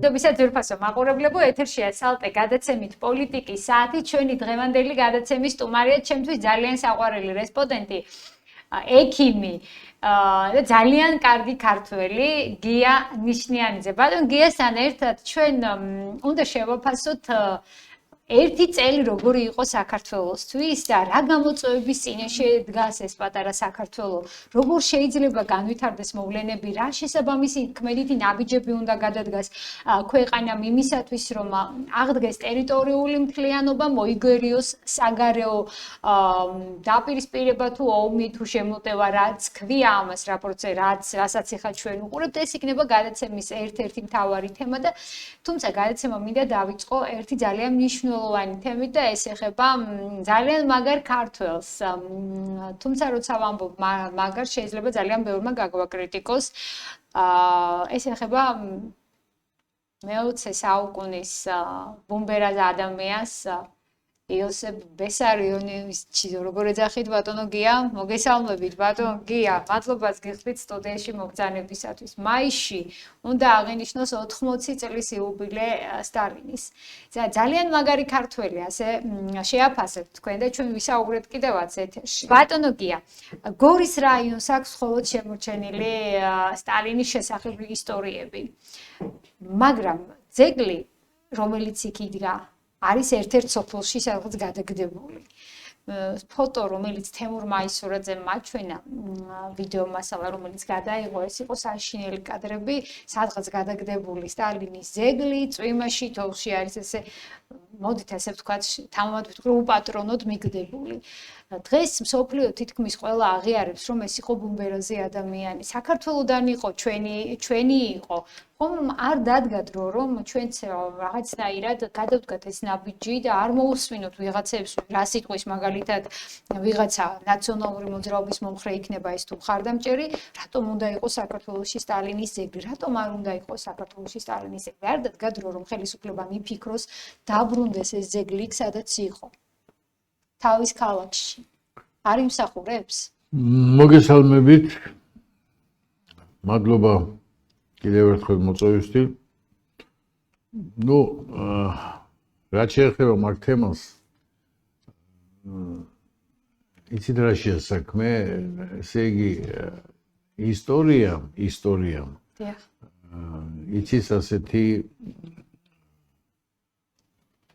Dobisa ძვირფასო მაყურებლებო, ეთერშია სალტე გადაცემით პოლიტიკის საათი, ჩვენი დღევანდელი გადაცემის სტუმარია ჩემთვის ძალიან საყვარელი რესპონდენტი, ექიმი და ძალიან კარგი ქართველი გია ნიშნიანიძე. ბატონ გიასთან ერთად ჩვენ უნდა შევაფასოთ ერთი წელი როგორი იყო საქართველოსთვის და რა გამოწვევების წინაშე დგას ეს პატარა საქართველო, როგორ შეიძლება განვითარდეს მოვლენები, რა შესაბამისი თქმედითი ნაბიჯები უნდა გადადგას ქვეყანამ იმისათვის, რომ აღდგეს ტერიტორიული მთლიანობა, მოიგერიოს საგარეო დაპირისპირება თუ ომი თუ შემოტევა, რაც ქვია ამას რაპორტზე, რასაც ახლა ჩვენ უყურებთ, ეს იქნება გადაცემის ერთ-ერთი მთავარი თემა და თუმცა გადაცემა მინდა დავიწყო ერთი ძალიან მნიშვნელოვანი თემით და ეს ეხება ძალიან მაგარ ქართველს. თუმცა როცა ვამბობ მაგარ, შეიძლება ძალიან ბევრმა გაგვაკრიტიკოს. ეს ეხება მე-20 საუკუნის ბუმბერად ადამიანს იოსებ ბესარიონოვიჩი, როგორ ეძახით ბატონო გია? მოგესალმებით ბატონ გია, მადლობას გიხდით სტუდიაში მოგზაურობისათვის. მაისში უნდა აღინიშნოს 80 წლის იუბილე სტალინის. ძალიან მაგარი ქართველი, ასე შეაფასებთ თქვენ და ჩვენ ვისაუბრეთ კიდევაც ეთერში. ბატონო გია, გორის რაიონს აქვს მხოლოდ შემორჩენილი სტალინის შესახებ ისტორიები. მაგრამ ძეგლი, რომელიც იქ იდგა, არის ერთ-ერთ სოფელში სადღაც გადაგდებული. ფოტო, რომელიც თემურ მაისურაძემ მაჩვენა, ვიდეო მასალა, რომელიც გადაიღო, ეს იყო საშინელი კადრები, სადღაც გადაგდებული სტალინის ძეგლი, წვიმაში, თოვლში არის ესე, მოდით ასე ვთქვათ, თამამად ვთქვი, უპატრონოდ მიგდებული. დღეს მსოფლიო თითქმის ყველა აღიარებს, რომ ეს იყო ბუმბერაზე ადამიანი. საქართველოდან იყო, ჩვენი იყო. ხომ არ დადგათ რომ ჩვენც რაღაცნაირად გადავდგათ ეს ნაბიჯი და არ მოусვინოთ ვიღაცებს რა სიტყვის მაგალითად ვიღაცა ნაციონალური მოძრაობის მომხრე იქნება ეს თუ მხარდამჭერი, რატომ უნდა იყოს საქართველოში სტალინის ძეგლი, რატომ არ უნდა იყოს საქართველოში სტალინის ძეგლი. არ დადგათ რომ ხელისუფლება მიფიქროს დაბრუნდეს ეს ძეგლი იქ სადაც იყო. თავის ქალაქში. არ იმსახურებს? მოგესალმებით. მადლობა კიდევ ერთხელ მოწვევისთვის. რაც შეეხება მაგ თემას, იცით რა შეა საქმე, ესე იგი ისტორია. იცის ასეთი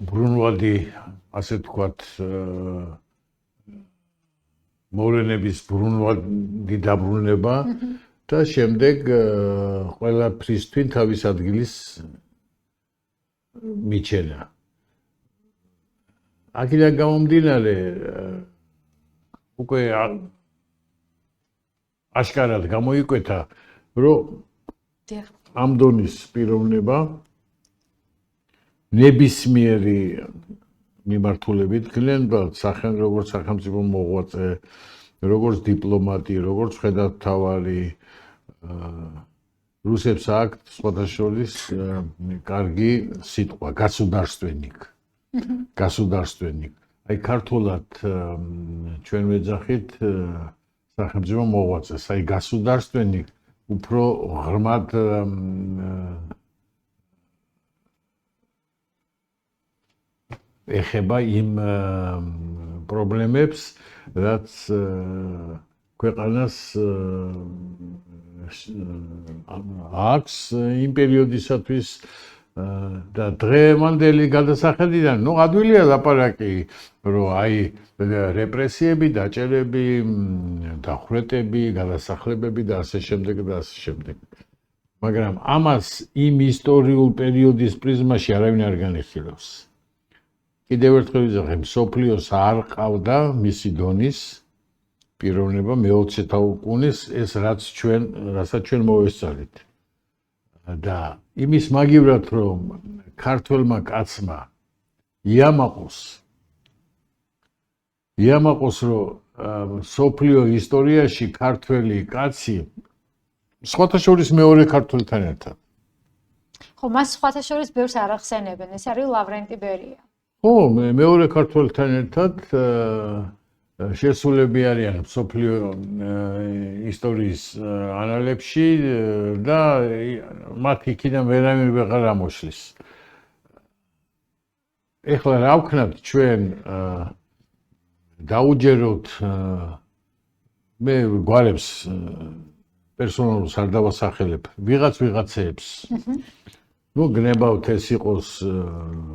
ბრუნვადი, ასე თქვათ, მოვლენების ბრუნვადი დაბრუნება და შემდეგ ყველაფრის თვინ თავის ადგილის მიჩენა. აქედან გამომდინარე, უკვე აშკარად გამოიკვეთა, რომ ამ დონის პიროვნება ნებისმიერი მიმართულებით გლენბალ როგორც სახელმწიფო მოღვაწე, როგორც დიპლომატი, როგორც მხედართმთავარი, რუსებს აქვთ სხვადასხვა კარგი სიტყვა, გასუდარსტვენიკ. აი ქართულად ჩვენ ვეძახით სახელმწიფო მოღვაწეს, აი გასუდარსტვენიკ უფრო ღრმად ეხება იმ პრობლემებს, რაც ქვეყანას აქვს იმ პერიოდისათვის და დღევანდელი გადასახედიდან, ადვილია ლაპარაკი, რომ აი რეპრესიები, დაჭერები, დახვრეტები, გადასახლებები და ასე შემდეგ და ასე შემდეგ. მაგრამ ამას იმ ისტორიულ პერიოდის პრიზმაში არავინ არ განიხილავს. კიდევ ერთხელ ვიზახე, მსოფლიოს არ ყავდა მისი დონის პიროვნება მე-20 საუკუნის ეს რასაც ჩვენ მოვესწავლით. და იმის მაგივრად, რომ ქართველმა კაცმა იამაყოს, რომ მსოფლიო ისტორიაში ქართველი კაცი სხვათა შორის მეორე ქართველთან ერთად. ხო, მას სხვათა შორის ბევრს არ ახსენებენ, ეს არის ლავრენტი ბერია. ხო, მეორე ქართველთან ერთად შესულები არიან მსოფლიო ისტორიის ანალებში და მათ იქიდან ვერავინ ვეღარ ამოშლის. ეხლა რა ვქნათ ჩვენ დაუჯეროთ მე გვარებს პერსონალს არ დავასახელებ ვიღაცეებს ну გნებავთ ეს იყოს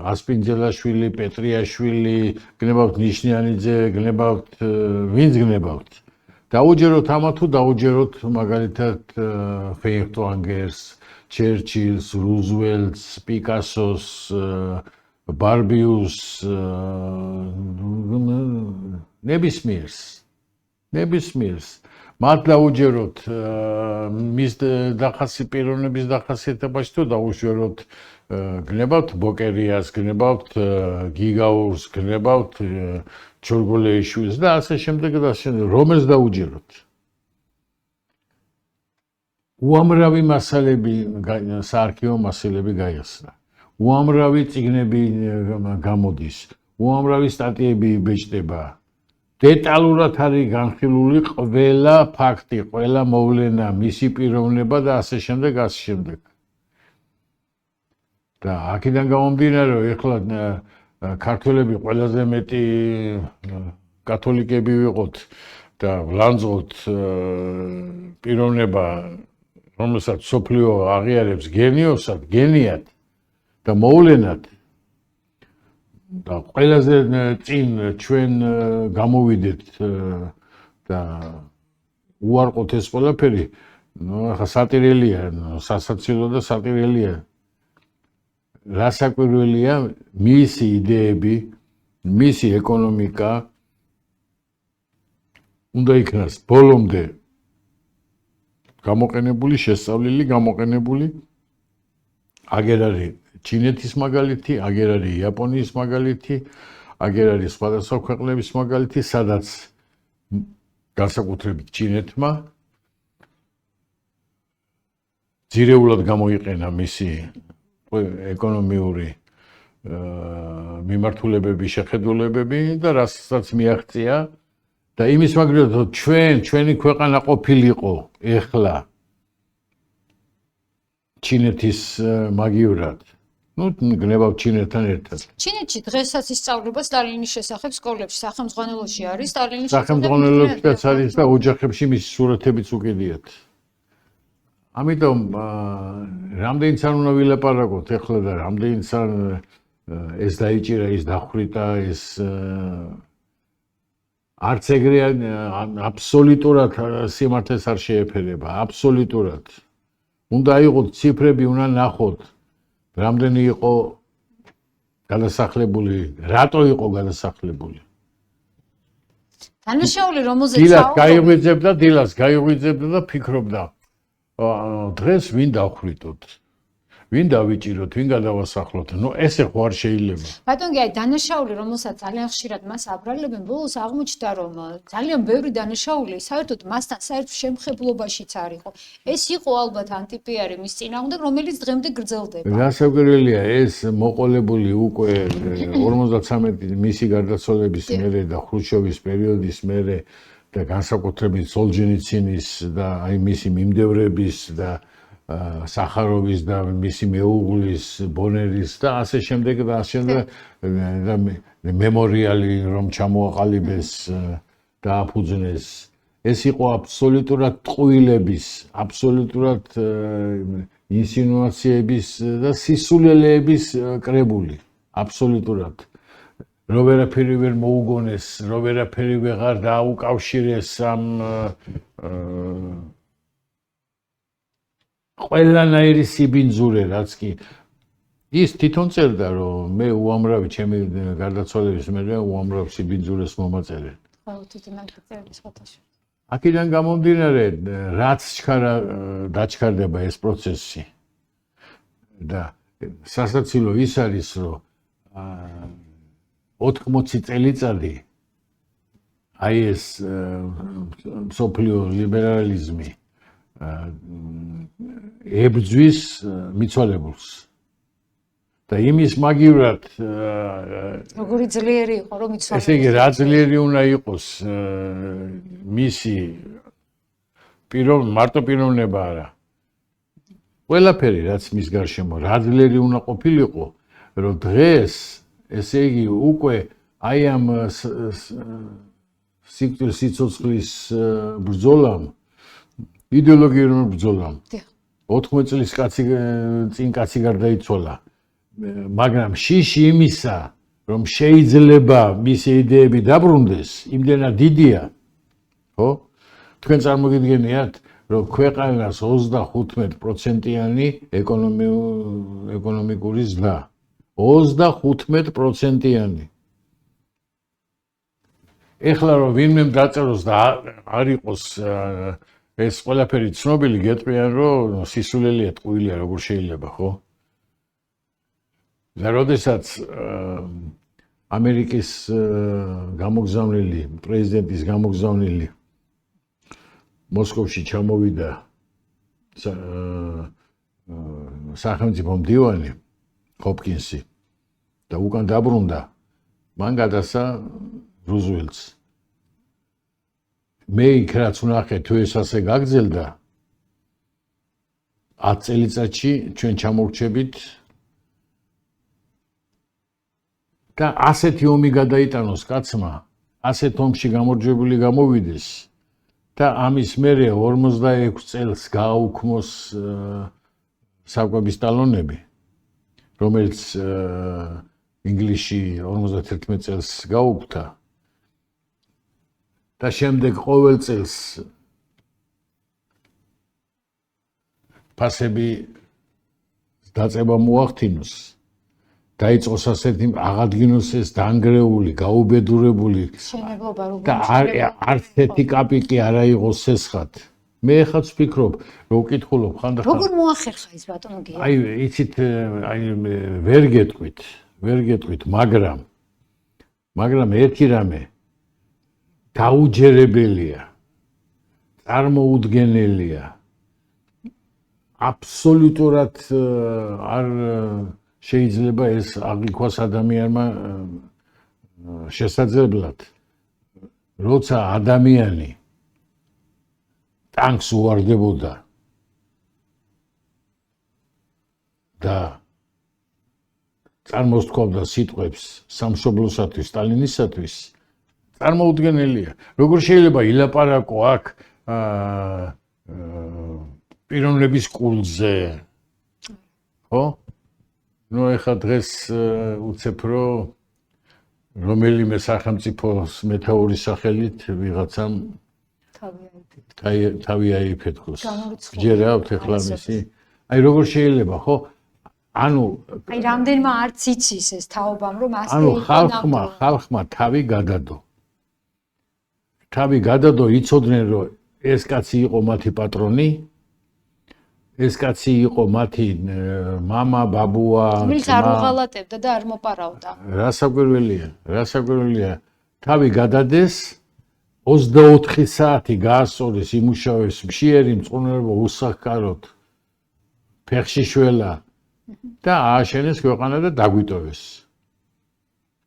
ასპინძელაშვილი, პეტრიაშვილი, გნებავთ ნიშნიანიძე, გნებავთ ვინც გნებავთ. დაუჯეროთ ამა თუ დაუჯეროთ მაგალითად ფეინხტვანგერს, ჩერჩილს, რუზველტს, პიკასოს, ბარბიუს, ნებისმიერს. მათ დაუჯეროთ მის პიროვნების დახასიათებაში თუ დაუჯეროთ გნებავთ ბოკერიას, გნებავთ გიგაურს, გნებავთ ჩორგოლეიშვილს და ასე შემდეგ და ასე რომელს დაუჯეროთ. უამრავი მასალები საარქივო მასალები გაიხსნა. უამრავი წიგნები გამოდის, უამრავი სტატიები იბეჭდება. დეტალურად არის განხილული ყველა ფაქტი, ყველა მოვლენა, მისი პიროვნება და ასე შემდეგ. და აქედან გამომდინარე, ეხლა ქართველები ყველაზე მეტი კათოლიკები ვიყოთ და ვლანძღოთ პიროვნება, რომელსაც სოფლიო აღიარებს გენიად და მოვლენად. და ყველაზე წინ ჩვენ გამოვიდეთ და უარყოთ ეს ყველაფერი, ახლა სატირელია, სასაცილო და სატირელია. რასაკვირველია მისი იდეები, მისი ეკონომიკა უნდა იქნას ბოლომდე გამოყენებული, შესწავლილი, გამოყენებული. აგერ არის ჩინეთის მაგალითი, აგერ არის იაპონიის მაგალითი, აგერ არის სხვადასხვა ქვეყნების მაგალითი, სადაც განსაკუთრებით ჩინეთმა ძირეულად გამოიყენა მისი ეკონომიური მიმართულებები, შეხედულებები და რასაც მიაღწია და იმის მაგალითად ჩვენი ქვეყანა ყოფილიყო ეხლა ჩინეთის მაგივრად. ну გნებავ ჩინეთთან ერთად. ჩინეთში დღესაც ისწავლება სტალინის შესახებ სკოლებში, სახელმძღვანელოში არის სტალინის სახელმძღვანელოშიც არის და ოჯახებში მისი სურათებიც უკიდიათ. ამიტომ რამდენიც არ უნდა ვილაპარაკოთ ეხლა და რამდენიც არ ეს დაიჭირა, ის დახვრიტა, ეს არც ეგრე აბსოლუტურად სიმართლეს არ შეეფერება, აბსოლუტურად. უნდა იყოთ ციფრები, უნდა ნახოთ რამდენი იყო გადასახლებული, რატო იყო გადასახლებული. დანაშაული რომელზეც დილას გაიღვიძებდა და ფიქრობდა დღეს ვინ დავხრიტოთ, ვინ დავიჭიროთ, ვინ გადავასახლოთ. ნუ ესე ხო არ შეიძლება. ბატონო, აი დანაშაული რომელსაც ძალიან ხშირად მას აბრალებენ, ბოლოს აღმოჩნდა რომ ძალიან ბევრი დანაშაული საერთოდ მასთან საერთო შემხებლობაშიც არ იყო. ეს იყო ალბათ ანტიპიარი მის წინააღმდეგ, რომელიც დღემდე გრძელდება. გასაკვირველია, ეს მოყოლებული უკვე 53 მისი გარდაცვალების მერე და ხრუშჩოვის პერიოდის მერე და განსაკუთრებით სოლჟენიცინის და აი მისი მიმდევრების და სახაროვის და მისი მეუღლის, ბონერის და ასე შემდეგ და ასე შემდეგ და მემორიალი რომ ჩამოაყალიბეს და აფუძნეს. ეს იყო აბსოლუტურად ტყუილების, აბსოლუტურად ინსინუაციების და სისულელეების კრებული. აბსოლუტურად. რო ვერაფერი ვერ მოუგონეს, რო ვერაფერი ვეღარ დაუკავშირეს ამ ყველანაირი სიბინძურე, რაც კი ის თვითონ წერდა, რომ მე უამრავი ჩემი გარდაცვალების მერე უამრავ სიბინძურეს მომაწერე. ხო, თვითონ წერდა სხვათაშორის. აქედან გამომდინარე, რაც დაჩქარდება ეს პროცესი და სასაცილო ის არის, რომ 80 წელიწადი აი ეს მსოფლიო ლიბერალიზმი ებრძვის მიცვალებულს და იმის მაგივრად როგორი ძლიერი იყო რომ იცვალა. ესე იგი რა ძლიერი უნდა იყოს მისი მარტო პიროვნება არა. ყველაფერი რაც მის გარშემო რა ძლიერი უნდა ყოფილიყო, რომ დღეს ესე იგი უკვე აი ამ სიცოცხლის ბრძოლამ, იდეოლოგიურ ბრძოლამ 14 წლის წინ კაცი გარდაიცვალა. მაგრამ შიში იმისა, რომ შეიძლება მისი იდეები დაბრუნდეს, იმდენად დიდია. ხო? თქვენ წარმოგიდგენიათ, რომ ქვეყანას 35%-იანი ეკონომიკური ზრდა. 35%-იანი. ეხლა რომ ვინმე დაწეროს და არ იყოს ეს ყველაფერი ცნობილი, გეტყვიან რომ სისულელია ტყუილია, როგორ შეიძლება, ხო? და როდესაც ამერიკის გამოგზავნილი, პრეზიდენტის გამოგზავნილი მოსკოვში ჩამოვიდა სახელმწიფო მდივანი ჰოპკინსი და უკან დაბრუნდა, მან გადასცა რუზველტს. მე იქ რაც ვნახე, თუ ეს ასე გაგრძელდა, 10 წელიწადში ჩვენ ჩამოვრჩებით და ასეთი ომი გადაიტანოს კაცმა, ასეთ ომში გამარჯვებული გამოვიდეს და ამის მერე 46 წელს გააუქმოს საკვების ტალონები, რომელიც ინგლისში 51 წელს გაუქმდა და შემდეგ ყოველ წელს ფასები დაწება მოახდინოს. დაიწყოს ასეთი აღადგინოს ეს დანგრეული, გაუბედურებული მშენებლობა და არც ერთი კაპიკი არ აიღოს სესხად. მე ხაც ვფიქრობ, რომ ვკითხულობ ხანდახან. როგორ მოახერხა ეს ბატონო გია? აი, იცით, აი ვერ გეტყვით, მაგრამ ერთი რამე დაუჯერებელია, წარმოუდგენელია. აბსოლუტურად არ შეიძლება ეს აღიქვას ადამიანმა შესაძლებლად, როცა ადამიანი ტანკს უვარდებოდა და წარმოსთქვამდა სიტყვებს სამშობლოსათვის, სტალინისათვის, წარმოუდგენელია. როგორ შეიძლება ილაპარაკო აქ პიროვნების კულტზე, ხო? ნუ ეხლა დღეს უცებ რომ რომელიმე სახელმწიფოს მეთაურის სახელით ვიღაცამ თავი აიფეთქოს. გჯერავთ ეხლა მისი. აი როგორ შეიძლება, ხო? ანუ აი რამდენმა არც იცის ეს თაობამ რომ ასე ანუ ხალხმა თავი გადადო, იცოდნენ რომ ეს კაცი იყო მათი პატრონი, ეს კაცი იყო მათი მამა, ბაბუა, რომელიც არ უღალატებდა და არ მოპარავდა. რასაკვირველია, თავი გადადეს 24 საათი გაასწორეს, იმუშავეს მშიერი მწყობრება უსახკაროდ, ფეხში შველა და ააშენეს ქვეყანა და დაგვიტოვეს.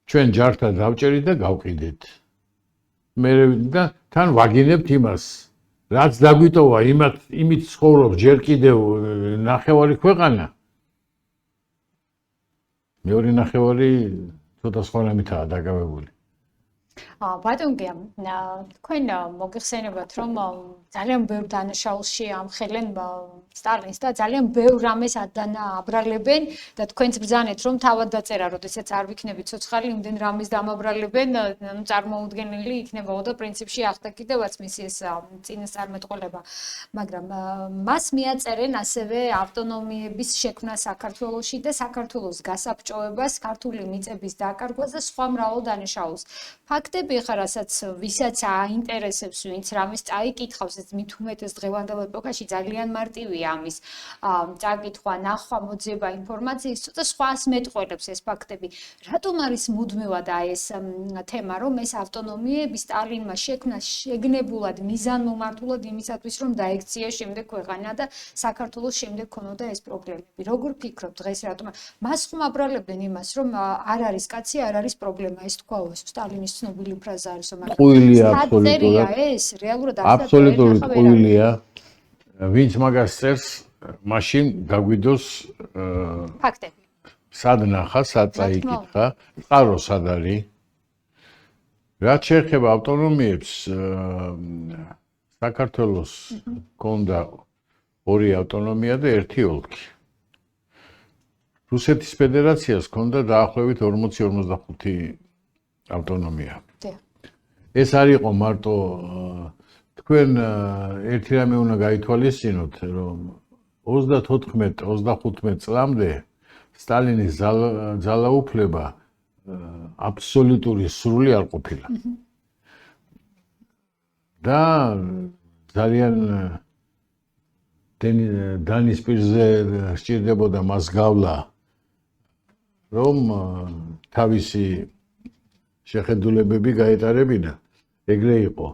ჩვენ ჯართა დავჭერით და გავყიდეთ. მე და თან ვაგინებთ იმას, რაც დაგვიტოვა, იმით ცხოვრობს ჯერ კიდევ ნახევარი ქვეყანა. მეორე ნახევარი ცოტა სხვა რამითაა დაკავებული. ბატონ გია, თქვენ მოგიხსენებათ, რომ ძალიან ბევრ დანაშაულში ამხელენ სტალინს და ძალიან ბევრ რამეს აბრალებენ და თქვენც ბრძანეთ, რომ თავად დაწერა, როდესაც არ ვიქნებით ცოცხალი, იმდენ რამეს დამაბრალებენ, წარმოუდგენელი იქნებოდა და პრინციპში ახდა კიდევაც მისი ეს წინასწარმეტყველება. მაგრამ მას მიაწერენ ასევე ავტონომიების შექმნა საქართველოში და საქართველოს გასაბჭოებას, ქართული მიწების დაკარგვას და სხვა მრავალ დანაშაულს. ფაქტები ხარ, რასაც ვისაც აინტერესებს, ვინც რამეს წაიკითხავს, ეს მით უმეტეს დღევანდელ ეპოქაში ძალიან მარტივია ამის წაკითხვა, ნახვა, მოძება ინფორმაციის, ცოტა სხვას მეტყველებს ეს ფაქტები. რატომ არის მუდმივად ეს თემა, რომ ეს ავტონომიები სტალინმა შექმნა შეგნებულად, მიზანმომართულად იმისათვის, რომ დაექცია შემდეგ ქვეყანა და საქართველოს შემდეგ ქონოდა ეს პრობლემები. როგორ ფიქრობ დღეს რატომ მას ხუმაბრალებდნენ იმას, რომ არ არის კაცი, არ არის პრობლემა, ეს თქვაო, ეს სტალინის ცნობილი ფრაზა არის, მაგრამ ყვილია აბსოლუტურად. ეს რეალურად აბსოლუტურად ყვილია. ვინც მაგას წერს, მაშინ გაგვიდოს ფაქტები. სად ნახა, სად წაიკითხა, წყარო სად არის. რაც შეეხება ავტონომიებს, საქართველოს ჰქონდა ორი ავტონომია და ერთი ოლქი. რუსეთის ფედერაციას ჰქონდა დაახლოებით 40-45 ავტონომია. ეს არ იყო მარტო თქვენ ერთი რამე უნდა გაითვალისწინოთ, რომ 34-35 წლამდე სტალინის ძალაუფლება აბსოლუტური სრული არ ყოფილა. და ძალიან დანის პირზე სჭირდებოდა მას გავლა, რომ თავისი შეხედულებები გაეტარებინა. ეგრე იყო.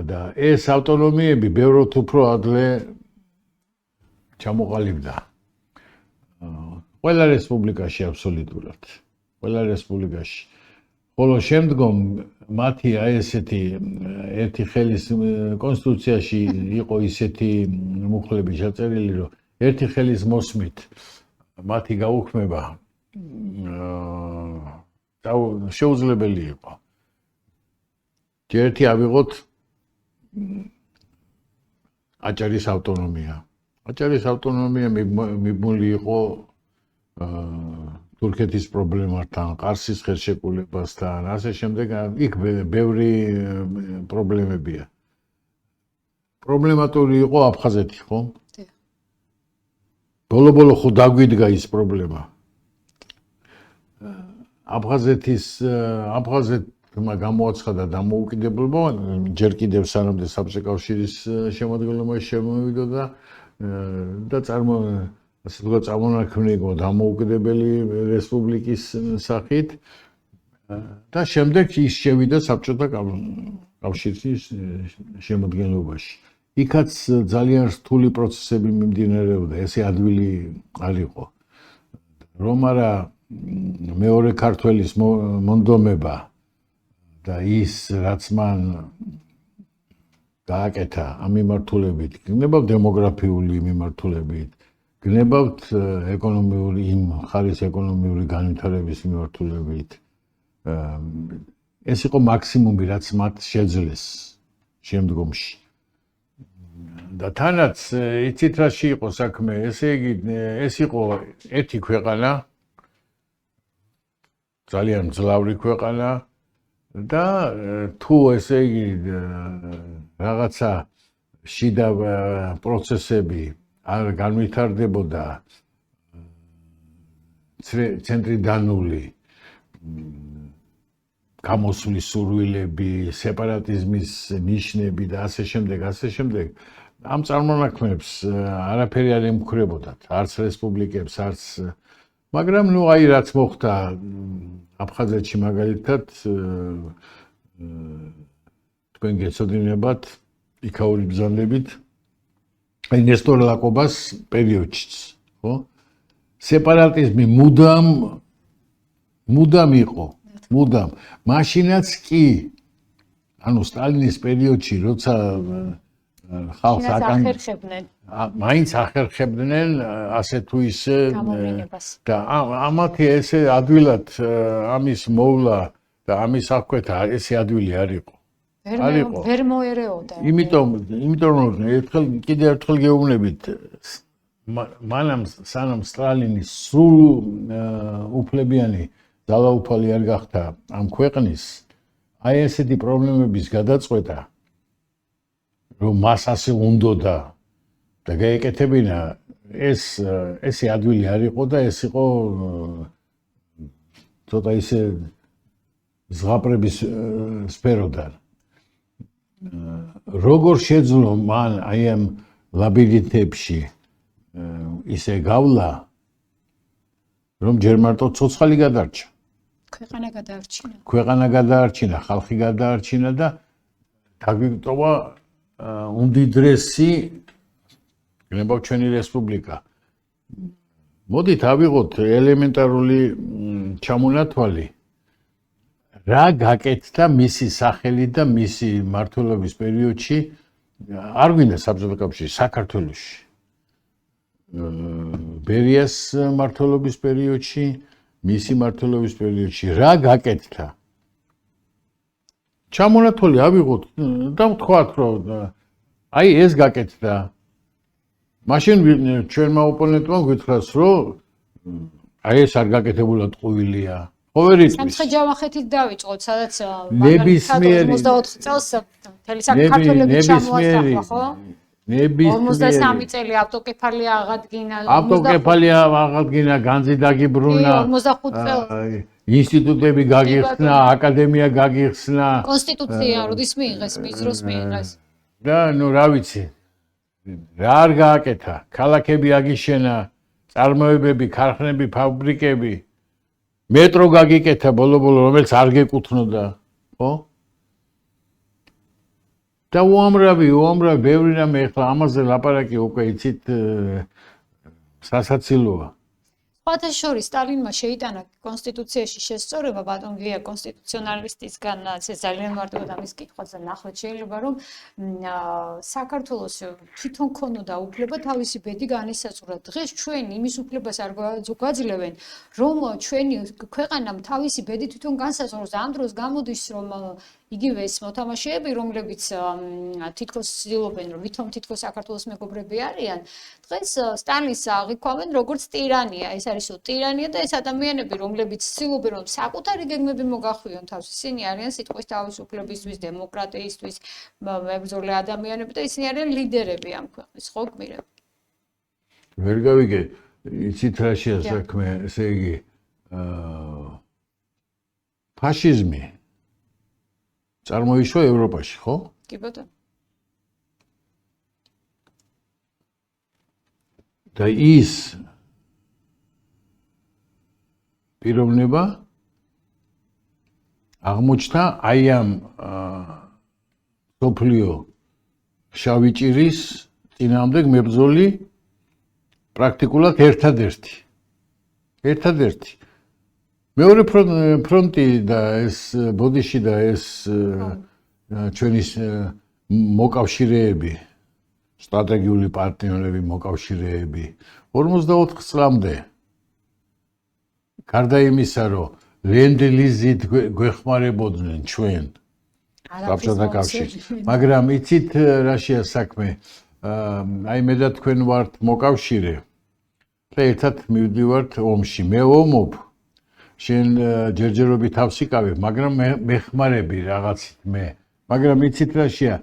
და ეს ავტონომიები ბევრად უფრო ადლე ჩამოყალიბდა. ყველა რესპუბლიკაში აბსოლუტურად. ყველა რესპუბლიკაში. ხოლო შემდგომ მათი ესეთი ერთი ხელის კონსტიტუციაში იყო ისეთი მუხლები ჩაწერილი, რომ ერთი ხელის მოსმით მათი გაუქმება შეუძლებელი იყო. ერთი ავიღოთ აჭარის ავტონომია. აჭარის ავტონომია მიბმული იყო თურქეთის პრობლემასთან, ყარსის ხელშეკრულებასთან, ასე შემდეგ, იქ ბევრი პრობლემებია. პრობლემატური იყო აფხაზეთი, ხო? ბოლო-ბოლო ხო დაგვიდგა ის პრობლემა. აფხაზეთმა გამოაცხადა დამოუკიდებლობა, ჯერ კიდევ სანამდე საბჭოთა კავშირის შემადგენლობაში შემოვიდოდა და ასე თქვა წარმონაქმნი იყო დამოუკიდებელი რესპუბლიკის სახით და შემდეგ ის შევიდა საბჭოთა კავშირის შემადგენლობაში. იქაც ძალიან რთული პროცესები მიმდინარეობდა, ესე ადვილი არ იყო. რომ არა მეორე ქართველის მონდომება და ის რაც მან გააკეთა ამ მიმართულებით, გნებავთ დემოგრაფიული მიმართულებით, გნებავთ ეკონომიური იმ ხარის ეკონომიური განვითარების მიმართულებით. ეს იყო მაქსიმუმი, რაც მათ შეძლეს შემდგომში. და თანაც იცით რაში იყო საქმე, ესე იგი ეს იყო ერთი ქვეყანა, ძალიან მძლავრი ქვეყანა და თუ ესე იგი რაღაცა შიდა პროცესები არ განვითარდებოდა ცენტრიდანული გამოსვლის სურვილები, სეპარატიზმის ნიშნები და ასე შემდეგ, ამ წარმონაქმნებს არაფერი არ ემუქრებოდათ, არც რესპუბლიკებს, არც მაგრამ ნუ აი რაც მოხდა აფხაზეთში მაგალითად თქვენ გეცოდინებათ იქაური ბრძანებით აი ნესტორ ლაკობას პერიოდშიც, ხო? სეპარატიზმი მუდამ იყო, მუდამ. მაშინაც კი ანუ სტალინის პერიოდში როცა ხალხს ახერხებდნენ. მაინც ახერხებდნენ ასე თუ ისე და ამათი ესე ადვილად ამის მოვლა და ამის აღკვეთა ესე ადვილი არ იყო. ვერ მოერეოდა. იმიტომ რომ კიდევ ერთხელ გეუბნებით მანამ სანამ სტალინის სრულ უფლებიანი ძალაუფალი არ გახდა ამ ქვეყნის აი ესეთი პრობლემების გადაწყვეტა რომ მას ასე უნდოდა და გაეკეთებინა ესე ადვილი არ იყო და ეს იყო ცოტა ისე ზღაპრების სფეროდან. როგორ შეძლო მან აი ამ ლაბირინთებში ისე გავლა, რომ ჯერ მარტო ცოცხალი გადარჩა. ქვეყანა გადაარჩინა, ხალხი გადაარჩინა და დაგვიტოვა უმდიდრესი გნებავ ჩვენი რესპუბლიკა. მოდით ავიღოთ ელემენტარული ჩამონათვალი. რა გაკეთდა მისი სახელი და მისი მმართველობის პერიოდში, არ გვინდა საბჭოთა კავშირი, საქართველოში. ბერიას მმართველობის პერიოდში, მისი მმართველობის პერიოდში რა გაკეთდა? ჩამონათვალი ავიღოთ და ვთქვათ, რომ აი ეს გაკეთდა. მაშინ ჩვენმა ოპონენტმა გითხრას, რომ აი ეს არ გაკეთებულა ტყუილია. სამცხე ჯავახეთით დავიწყოთ, სადაც 54 წელს მთელი საქართველოს ჩამოასახლა, ხო? 53 წელი ავტოკეფალია აღადგინა, განძი დაგიბრუნა, 45 წელს ინსტიტუტები გაგიხსნა, აკადემია გაგიხსნა, კონსტიტუცია როდის მიიღეს, მის დროს მიიღეს. და ნუ რა ვიცი, რა არ გააკეთა, ქალაქები აგიშენა, წარმოებები, ქარხნები, ფაბრიკები, მეტრო გაგიკეთა ბოლო-ბოლო, რომელიც არ გეკუთვნოდა, ხო? და უამრავი, ბევრი რამე ეხლა ამაზე ლაპარაკი უკვე იცით სასაცილოა. სხვათა შორის სტალინმა შეიტანა კონსტიტუციაში შესწორება ბატონ გია კონსტიტუციონალისტისგან, ეს ძალიან მარტივად ამის კითხვაც ნახოთ შეიძლება, რომ საქართველოს თვითონ ქონოდა უფლება თავისი ბედი განისაზღვრა. დღეს ჩვენ იმის უფლებას არ გვაძლევენ, რომ ჩვენი ქვეყანამ თავისი ბედი თვითონ განსაზღვროს. ამ დროს გამოდის, რომ იგივე ეს მოთამაშეები, რომლებიც თითქოს ცდილობენ, რომ ვითომ თითქოს საქართველოს მეგობრები არიან, დღეს სტალინს აღიქვამენ როგორც ტირანია. ეს არის ტირანია და ეს ადამიანები, რომლებიც ცდილობენ, რომ საკუთარი გეგმები მოგახვიონ თავს, ისინი არიან სიტყვის თავისუფლებისთვის, დემოკრატიისთვის მებრძოლი ადამიანები და ისინი არიან ლიდერები ამ ქვეყნის, ხო გმირები? ვერ გავიგე, იცით რა შეასაქმე, ესე იგი, ფაშიზმი წარმოიშვა ევროპაში, ხო? კი ბატონო. და ის პიროვნება აღმოჩნდა აი ამ სოფლიო შავი ჭირის წინააღმდეგ მებრძოლი პრაქტიკულად ერთადერთი. მეორე ფრონტი და ეს ბოდიში და ეს ჩვენი მოკავშირეები, სტრატეგიული პარტნიორები, მოკავშირეები 44 წლამდე გარდა იმისა, რომ ლენდ-ლიზით გვეხმარებოდნენ ჩვენ საბჭოთა კავშირი, მაგრამ იცით რა შეასაქმე, აი მე და თქვენ ვართ მოკავშირე და ერთად მივდივართ ომში. მე ომობ, შენ ჯერჯერობით თავს იკავებ, მაგრამ მეხმარები რაღაცით მე. მაგრამ იცით რა შეა,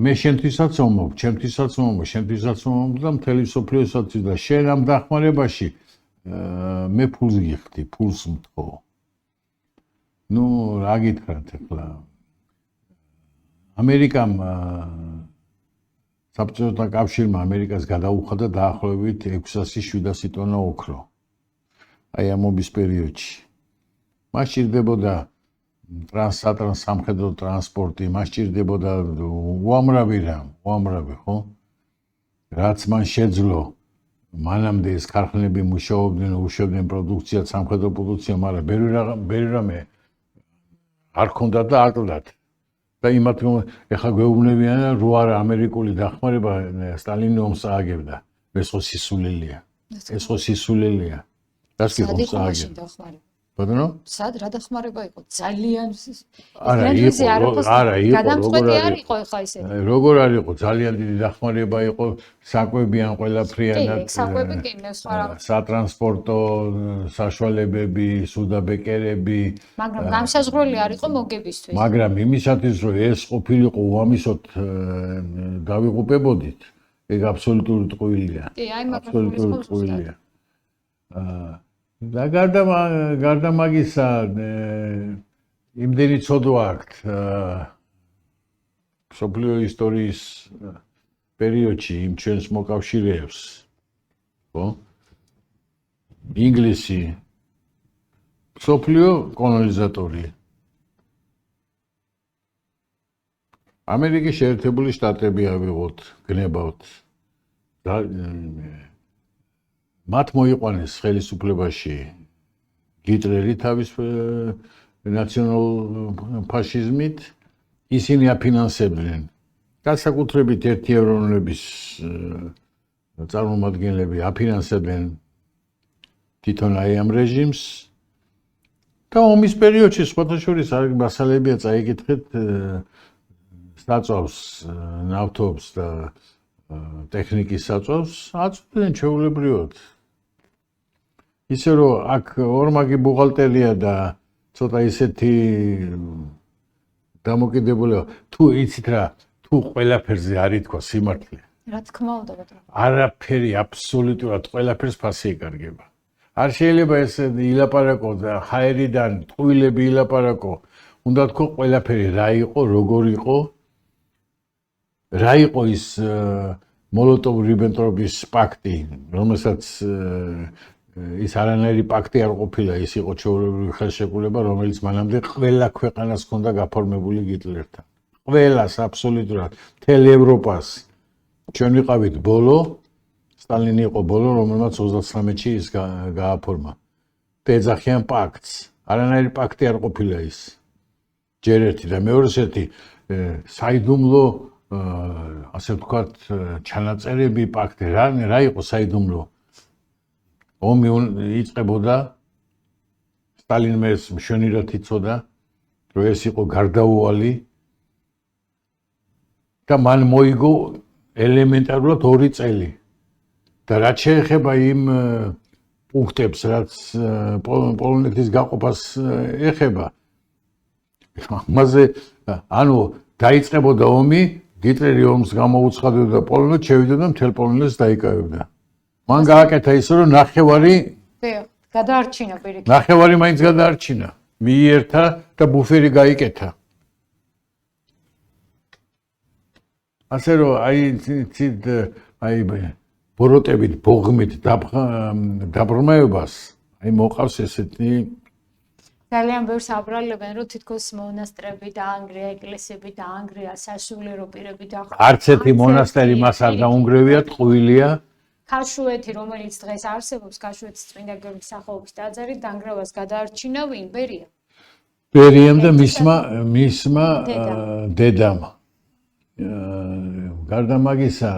მე შენთვისაც ომობ, ჩემთვისაც ომობ, შენთვისაც ომობ და მთელი სოფლიოსაც და შენ ამ დახმარებაში მე ფულს გიხდი, ფულს მთხოვ. ნუ რა გითხრათ ახლა. ამერიკამ საბჭოთა კავშირმა ამერიკას გადაუხადა დაახლოებით 600-700 ტონა ოქრო. აი ამ ომის პერიოდში. მას სჭირდებოდა სამხედრო ტრანსპორტი, მას სჭირდებოდა უამრავი რამ, ხო? რაც მან შეძლო. მანამდე ეს ქარხნები მუშაობდნენ, უშვებდნენ პროდუქციად, სამხედრო პროდუქცია, მაგრამ ბევრი რამე არ ქონდა და აკლდათ. და იმათ ეხლა გვეუბნებიან, რომ არა ამერიკული დახმარება სტალინი ომს ააგებდა. ეს ხო სისულელია. რას კი ხომ სააგებდა? ბატონო? სად რა დახმარება იყო? ძალიან არა იყო, გადამწყვეტი არ იყო ეხლა ისე. როგორ არ იყო? ძალიან დიდი დახმარება იყო, საკვები ან ყველაფრიანად. კი, საკვები კი, მე სხვა რა. სატრანსპორტო საშუალებები, სუდაბეკერები. მაგრამ განსაზღვრელი არ იყო მოგებისთვის. მაგრამ იმისათვის, რომ ეს ყოფილიყო უამისოდ დავიღუპებოდით, ეგ აბსოლუტური ტყუილია. კი, აი მაგრამ აბსოლუტური ტყუილია. და გარდა მაგისა იმდენი ცოდვა აქვთ მსოფლიო ისტორიის პერიოდში იმ ჩვენს მოკავშირეებს ხო ინგლისი მსოფლიო კოლონიზატორი ამერიკის შეერთებული შტატები ავიღოთ გნებავთ მათ მოიყვანეს ხელისუფლებაში ჰიტლერი თავის ნაციონალ ფაშიზმით ისინი აფინანსებდნენ განსაკუთრებით ერთი ეროვნების წარმომადგენლები აფინანსებდნენ თვითონ აი ამ რეჟიმს და ომის პერიოდში სხვათა შორის მასალებია წაიკითხეთ საწვავს ნავთობს და ტექნიკის საწვავს აწვდნენ ჩვეულებრივად ისე რომ აქ ორმაგი ბუღალტერია და ცოტა ისეთი დამოკიდებულება თუ იცით რა თუ ყველაფერზე არ ითქვა სიმართლე რა თქმა უნდა ბატონო არაფერი აბსოლუტურად ყველაფერს ფასი ეკარგება არ შეიძლება ეს ილაპარაკო და ჰაერიდან ტყუილები ილაპარაკო უნდა თქო ყველაფერი რა იყო როგორ იყო რა იყო ის მოლოტოვ-რიბენტროპის პაქტი რომელსაც ის არანაირი პაქტი არ ყოფილა ის იყო ჩვეულებრივი ხელშეკრულება რომელიც მანამდე ყველა ქვეყანას ჰქონდა გაფორმებული ჰიტლერთან ყველას აბსოლუტურად მთელ ევროპას ჩვენ ვიყავით ბოლო სტალინი იყო ბოლო რომელმაც 39-ში ის გააფორმა და ეძახიან პაქტს არანაირი პაქტი არ ყოფილა ის ჯერ ერთი და მეორე ერთი საიდუმლო ასე ვთქვათ ჩანაწერები პაქტი რა იყო საიდუმლო ომი იწყებოდა სტალინმა ეს მშვენივრად იცოდა რომ ეს იყო გარდაუვალი და მან მოიგო ელემენტარულად 2 წელი და რაც შეეხება იმ პუნქტებს რაც პოლონეთის გაყოფას ეხება ამაზე ანუ დაიწყებოდა ომი ჰიტლერი ომს გამოუცხადებდა პოლონეთს შევიდოდა მთელ პოლონეთს დაიკავებდა მან გააკეთა ისე რომ ნახევარი გადაარჩინა პირიქით ნახევარი მაინც გადაარჩინა მიიერთა და ბუფერი გაიკეთა ასე რომ აი ბოროტებით ბოღმით დაბრმევებას აი მოყავს ესეთი ძალიან ბევრს აბრალებენ რომ თითქოს მონასტრები დაანგრია ეკლესიები დაანგრია სასულიერო პირები დახრა არც ერთი მონასტერი მას არ დაუნგრევია ტყუილია ქაშვეთი რომელიც დღეს არსებობს ქაშვეთის წმინდა გიორგის სახელობის ტაძარი დანგრევას გადაარჩინა ვინ ბერია ბერიამ და მისმა დედამ გარდა მაგისა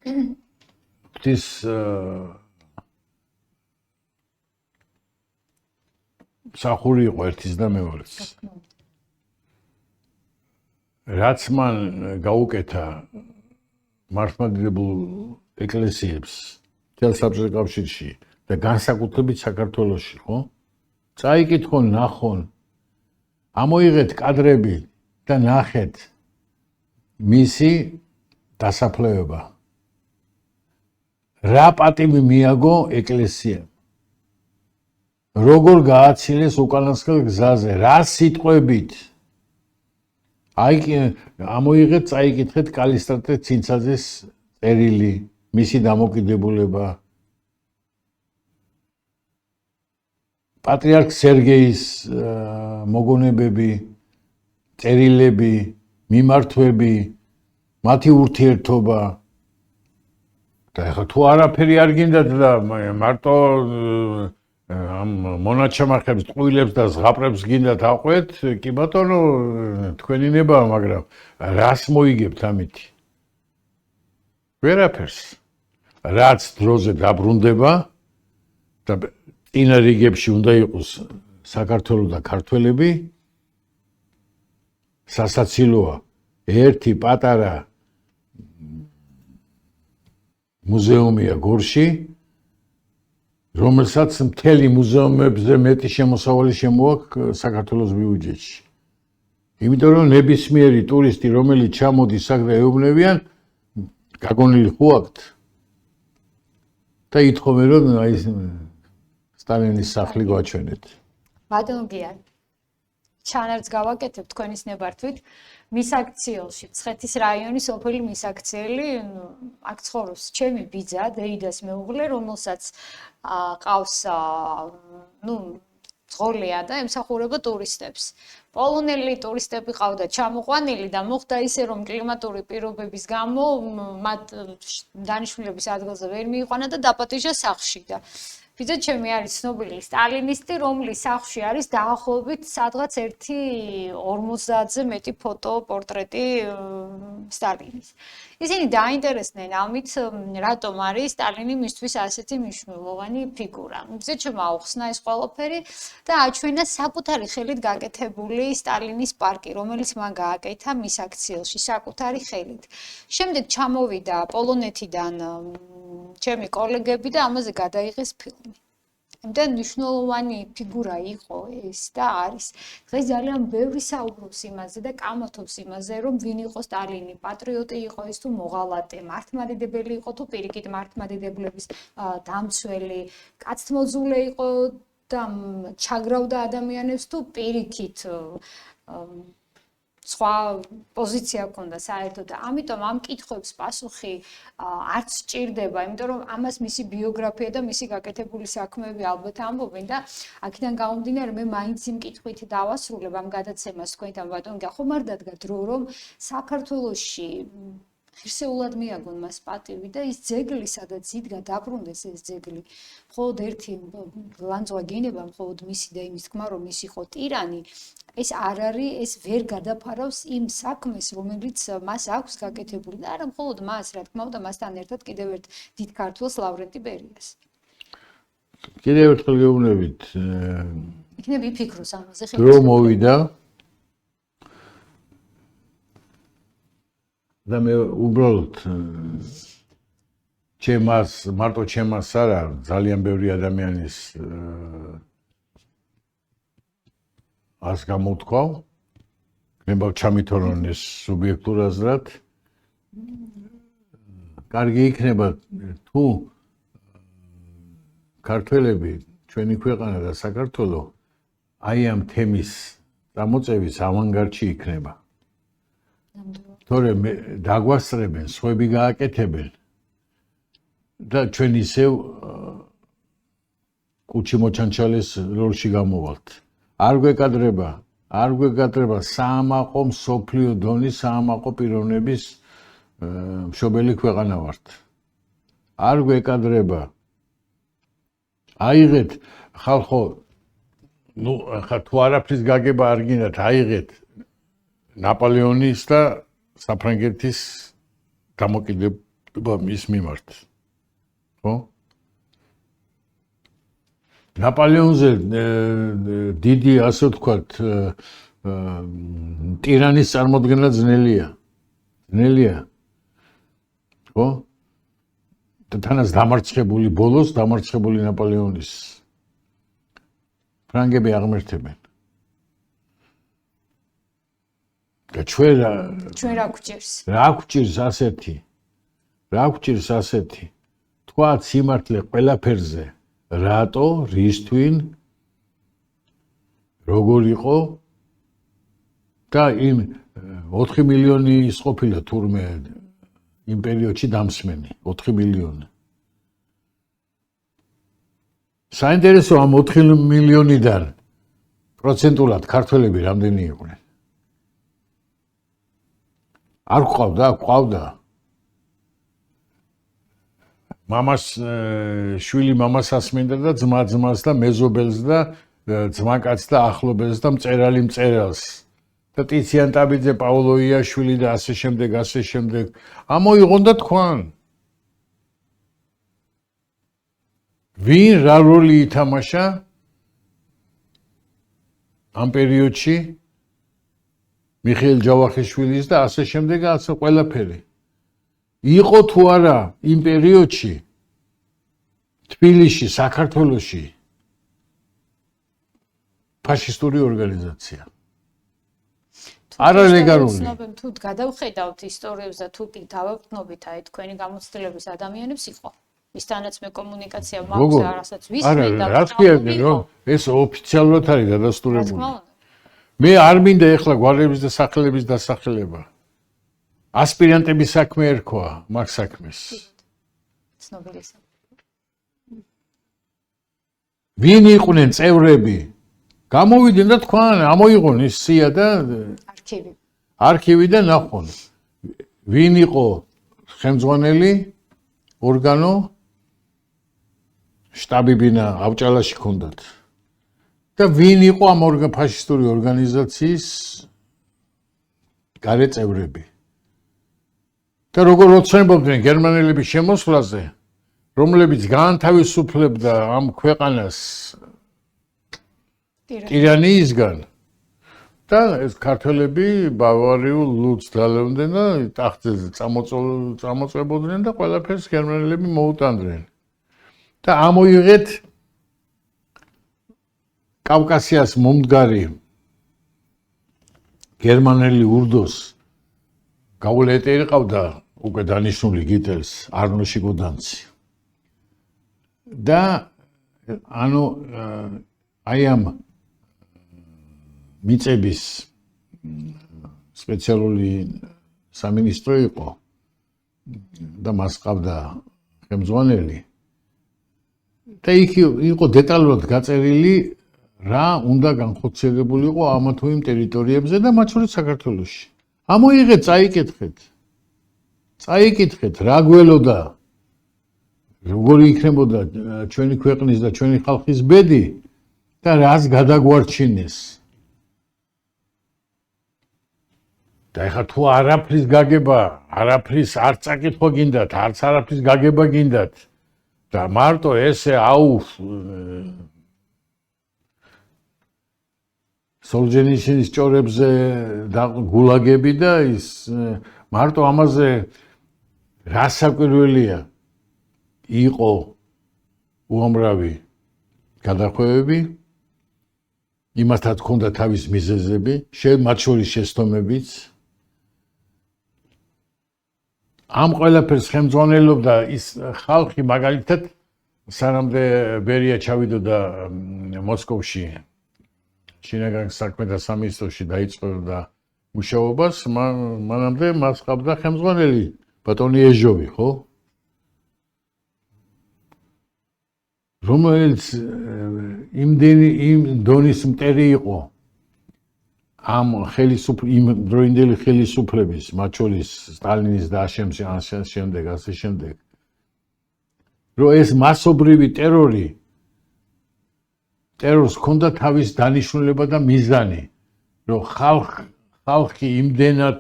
ღვთის მსახური იყო ერთის და მეორეს რაც მან გაუკეთა მართლმადიდებულ ეკლესიებს მთელ საბჭოთა კავშირში და განსაკუთრებით საქართველოში ხო წაიკითხონ ნახონ ამოიღეთ კადრები და ნახეთ მისი დასაფლავება რა პატივი მიაგო ეკლესიამ როგორ გააცილეს უკანასკნელ გზაზე რა სიტყვებით აი ამოიღეთ წაიკითხეთ კალისტრატე ცინცაძეს წერილი მისი დამოკიდებულება პატრიარქ სერგეის მოგონებები წერილები მიმართვები მათი ურთიერთობა და ეხლა თუ არაფერი არ გინდათ და მარტო ამ მონაჩამახებს ტყუილებს და ზღაპრებს გინდათ აყვეთ კი ბატონო თქვენი ნებაა მაგრამ რას მოიგებთ ამით ვერაფერს რაც დროზე დაბრუნდება და წინა რიგებში უნდა იყოს საქართველო და ქართველები სასაცილოა ერთი პატარა მუზეუმია გორში რომელსაც მთელი მუზეუმებზე მეტი შემოსავალი შემოაქვს საქართველოს ბიუჯეტში. იმიტომ რომ ნებისმიერი ტურისტი რომელიც ჩამოდის აქ და ეუბნებიან გაგონილი ხო აქვთ და ითხოვენ რომ აი სტალინის სახლი გვაჩვენეთ. ბატონო გია ჩანარს გავაკეთებ თქვენის ნებართვით მისაქციელში ცხეთის რაიონის სოფელი მისაქციელი აქ ცხოვრობს ჩემი ბიძა დეიდას მეუღლე რომელსაც ყავს ძღოლია და ემსახურება ტურისტებს პოლონელი ტურისტები ყავდა ჩამოყვანილი და მოხდა ისე რომ კლიმატური პირობების გამო მათ დანიშნულების ადგილზე ვერ მიიყვანა და დაპატიჟა სახლში და ბიძა ჩემი არის ცნობილი სტალინისტი, რომლის სახლში არის დაახლოებით სადღაც 1.50-ზე მეტი ფოტო, პორტრეტი სტალინის. ისინი დაინტერესდნენ ამით, რატომ არის სტალინი მისთვის ასეთი მნიშვნელოვანი ფიგურა. ბიძა ჩემ აუხსნა ეს ყველაფერი და აჩვენა საკუთარი ხელით გაკეთებული სტალინის პარკი, რომელიც მან გააკეთა მის აქციელში საკუთარი ხელით. შემდეგ ჩამოვიდა პოლონეთიდან ჩემი კოლეგები და ამაზე გადაიღეს ფილმი. Ამიტომ მნიშვნელოვანი ფიგურა იყო ეს და არის. დღეს ძალიან ბევრი საუბრობს იმაზე და კამათობს იმაზე, რომ ვინ იყო სტალინი, პატრიოტი იყო ის თუ მოღალატე, მართლმადიდებელი იყო თუ პირიქით მართლმადიდებლების დამცველი, კაცთმოძულე იყო და ჩაგრავდა ადამიანებს თუ პირიქით სხვა პოზიცია ჰქონდა საერთოდ და ამიტომ ამ კითხვებს პასუხი არც სჭირდება, იმიტომ რომ ამას მისი ბიოგრაფია და მისი გაკეთებული საქმეები ალბათ ამბობენ და აქედან გამომდინარე მე მაინც იმ კითხვით დავასრულებ ამ გადაცემას თქვენთან ბატონო ხომ არ დადგა დრო რომ საქართველოში ღირსეულად მიაგონ მას პატივი და ის ძეგლი სადაც იდგა დაბრუნდეს ეს ძეგლი მხოლოდ ერთი ლანძღვა გენება მხოლოდ მისი და იმის თქმა რომ ის იყო ტირანი ეს არ არის ეს ვერ გადაფარავს იმ საქმეს რომელიც მას აქვს გაკეთებული და არა მხოლოდ მას რა თქმა უნდა მასთან ერთად კიდევ ერთ დიდ ქართველს ლავრენტი ბერიას კიდევ ერთხელ გეუბნებით იქნებ იფიქროს ამაზე დრო მოვიდა და მე უბრალოდ ჩემას მარტო ჩემას არა ძალიან ბევრი ადამიანის ას გამოთქვა მე ჩამითორონ ეს სუბიექტურ აზრად კარგი იქნება თუ ქართველები ჩვენი ქვეყანა და საქართველო აი ამ თემის გამოწევის ავანგარდში იქნება თორემ დაგვასწრებენ, სხვები გააკეთებენ და ჩვენ ისევ კუჩი მოჩანჩალეს როლში გამოვალთ. არ გვეკადრება საამაყო მსოფლიო დონის საამაყო პიროვნების მშობელი ქვეყანა ვართ. არ გვეკადრება. აიღეთ ხალხო, ნუ ხა თუ არაფრის გაგება არ გინდათ, აიღეთ ნაპოლეონის და საფრანგეთის დამოკიდება მის მიმართ. ხო? ნაპოლეონზე დიდი ასე ვთქვათ ტირანის წარმოქმნა ძნელია. ხო? თანაც ბოლოს დამარცხებული ნაპოლეონის ფრანგები აღმერთებენ. და ჩვენ რა გვჭირს? რა გვჭირს ასეთი? თქვა სიმართლე ყველაფერზე. რატო, რისთვინ, როგორ იყო და იმ 4 მილიონი ის ყოფილა თურმე იმ პერიოდში დამსმენი, 4 მილიონი. საინტერესო ამ 4 მილიონიდან პროცენტულად ქართველები რამდენი იყვნენ? არ ყავდა. მამას შვილი მამას ასმენდა და ძმა ძმას და მეზობელს და ძმაკაცს და ახლობელს და მწერალი მწერალს. და ტიციან ტაბიძე, პაოლო იაშვილი და ასე შემდეგ. ამოიღონ და თქვან. ვინ რა როლი ითამაშა ამ პერიოდში? მიხეილ ჯავახიშვილის და ასე შემდეგ ასე ყველაფერი. იყო თუ არა იმ პერიოდში თბილისში, საქართველოში ფაშისტური ორგანიზაცია. არალეგალური. თუ გადავხედავთ ისტორიებს და თუ კი დავაყნობით აი თქვენი გამოცდილების ადამიანებს იყო. ვისთანაც მე კომუნიკაცია მაქვს რასაც არა, რაც კი რომ ეს ოფიციალურად არის დადასტურებული. მე არ მინდა ეხლა გვარების და სახელების დასახელება. ასპირანტების საქმე ერქვა მაგ საქმეს. ცნობილისა. ვინ იყვნენ წევრები? გამოვიდნენ და თქვენ ამოიღონ ის სია და არქივი და ნახონ. ვინ იყო ხელმძღვანელი ორგანო? შტაბიბინა ავჭალაში ჰქონდათ. და ვინ იყო ამ ფაშისტური ორგანიზაციის გარე წევრები? და როგორ ოცნებობდნენ გერმანელების შემოსვლაზე, რომლებიც გაანთავისუფლებდა ამ ქვეყანას ტირანიისგან და ეს ქართველები ბავარიულ ლუდს დალევდნენ და ტახტზე წამოწვებოდნენ და ყველაფერს გერმანელები მოუტანდნენ. და ამოიღეთ კავკასიას მომდგარი გერმანელი ურდოს გაულეტერი ყავდა უკვე დანიშნული გიტელს არნოში გუდანცი. და ანუ აი ამ მიწების სპეციალური სამინისტრო იყო და მას ყავდა ხელმძღვანელი. და იქ იყო დეტალურად გაწერილი რა უნდა განხორციელებულიყო ამ თუ იმ ტერიტორიებზე და მათ შორის საქართველოში. ამოიღეთ, წაიკითხეთ, რა გველოდა, როგორი იქნებოდა ჩვენი ქვეყნის და ჩვენი ხალხის ბედი და რას გადაგვარჩინეს. და ეხლა თუ არაფრის გაგება, არაფრის არ წაკითხვა გინდათ, არც არაფრის გაგება გინდათ და მარტო ესე სოლჟენიცინის ჭორებზე გულაგები და ის მარტო ამაზე რა საკვირველია იყო უამრავი გადახვევები, იმასთან ჰქონდა თავის მიზეზები, მათ შორის შეცდომებიც. ამ ყველაფერს ხელმძღვანელობდა ის ხალხი, მაგალითად, სანამდე ბერია ჩავიდოდა მოსკოვში, შინაგან საქმეთა სამინისტროში დაიწყებდა მუშაობას, მანამდე მას ყავდა ხელმძღვანელი ბატონი ეჟოვი, ხო? რომელიც იმ დონის მტერი იყო ამ იმ დროინდელი ხელისუფლების, მათ შორის სტალინის და ასე შემდეგ, რომ ეს მასობრივი ტერორს ჰქონდა თავის დანიშნულება და მიზანი, რომ ხალხი იმდენად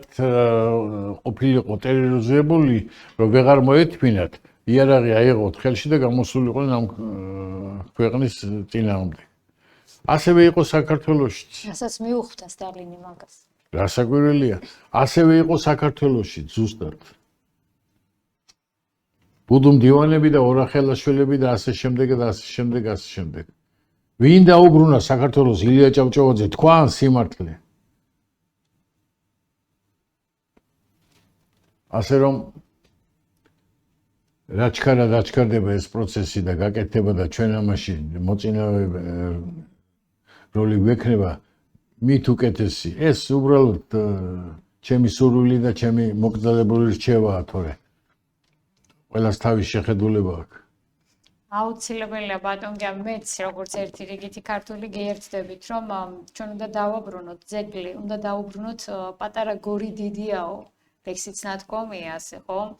ყოფილიყო ტერორიზებული, რომ ვეღარ მოეთმინათ, იარაღი აიღოთ ხელში და გამოსულიყვნენ ამ ქვეყნის წინააღმდეგ. ასევე იყო საქართველოშიც. რასაც მიუხვდა სტალინი მაგას. რა საკვირველია, ასევე იყო საქართველოში ზუსტად. ბუდუმ დივანები და ორახელაშვილები და ასე შემდეგ. ვინ დაუბრუნა საქართველოს ილია ჭავჭავაძე თქვან სიმართლე. ასე რომ რაჩქარდება ეს პროცესი და გაკეთდება და ჩვენ ამაში მოწინავე როლი გვექნება მით უკეთესი. ეს უბრალოდ ჩემი სურვილი და ჩემი მოკრძალებული რჩევაა, თორე ყველას თავის შეხედულება აქვს. აუცილებელია ბატონგია მეც როგორც ერთი რიგითი ქართული გიერთდებით, რომ ჩვენ უნდა დავაბრუნოთ ძეგლი, უნდა დავუბრუნოთ პატარა გორი დიდიაო. ლექსიც ნათქვამია ასე, ხო?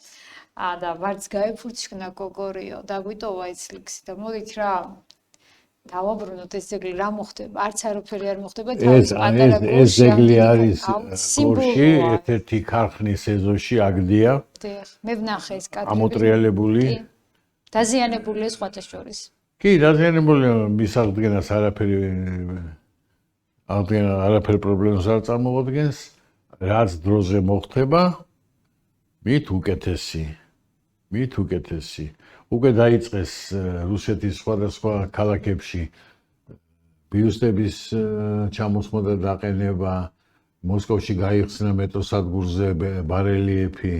და ვარც გაიფურჩქნა გოგორიო, დაგვიტოვა ეს ლექსი და მოდით რა დავაბრუნოთ ეს ძეგლი, რა მოხდება? არც არაფერი არ მოხდება, თავის პატარა გორში. ეს ძეგლი არის გორში, ერთ-ერთი ქარხნის ეზოში აგდია. მე ვნახე ეს კადრები. ამოტრიალებული. დაზიანებულია სხვათა შორის. კი, დაზიანებულია, მის აღდგენას არაფერი პრობლემას არ წარმოადგენს. რაც დროზე მოხდება, მით უკეთესი. უკვე დაიწყეს რუსეთის სხვადასხვა ქალაქებში ბიუსტების ჩამოსხმა და დაყენება, მოსკოვში გაიხსნა მეტროსადგურზე ბარელიეფი,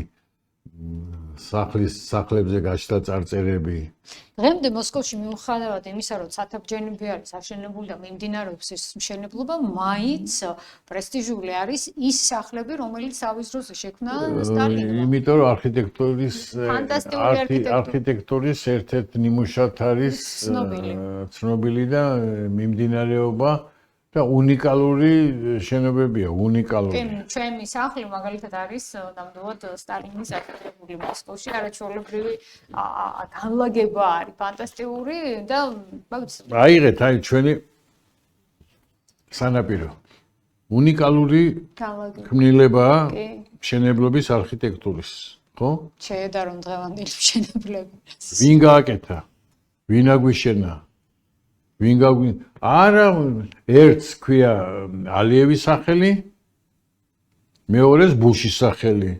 სახლებზე გაჩნდა წარწერები. დღემდე მოსკოვში მიუხედავად იმისა, რომ სათავჯენები არის აშენებული და მიმდინარეობს ეს მშენებლობა, მაინც პრესტიჟული არის ის სახლები, რომელიც თავის დროზე შექმნა სტალინმა. იმიტომ რომ არქიტექტურის ფანტასტიკური არქიტექტურის ერთ-ერთ ნიმუშად არის ცნობილი და მიმდინარეობა და უნიკალური შენობებია, უნიკალური. კი, ჩემი სახლი მაგალითად არის ნამდვილად სტალინის აკეთებული მოსკოვში, არაჩვეულებრივი განლაგება არის, ფანტასტიკური და აიღეთ, ჩვენი სანაპირო. უნიკალური ქმნილებაა მშენებლობის არქიტექტურის, ხო? შეედა რომ დღევანდელი მშენებლები. ვინ გააკეთა? ვინ აგვიშენა? არა, ერთს ქვია ალიევის სახელი, მეორეს ბუშის სახელი.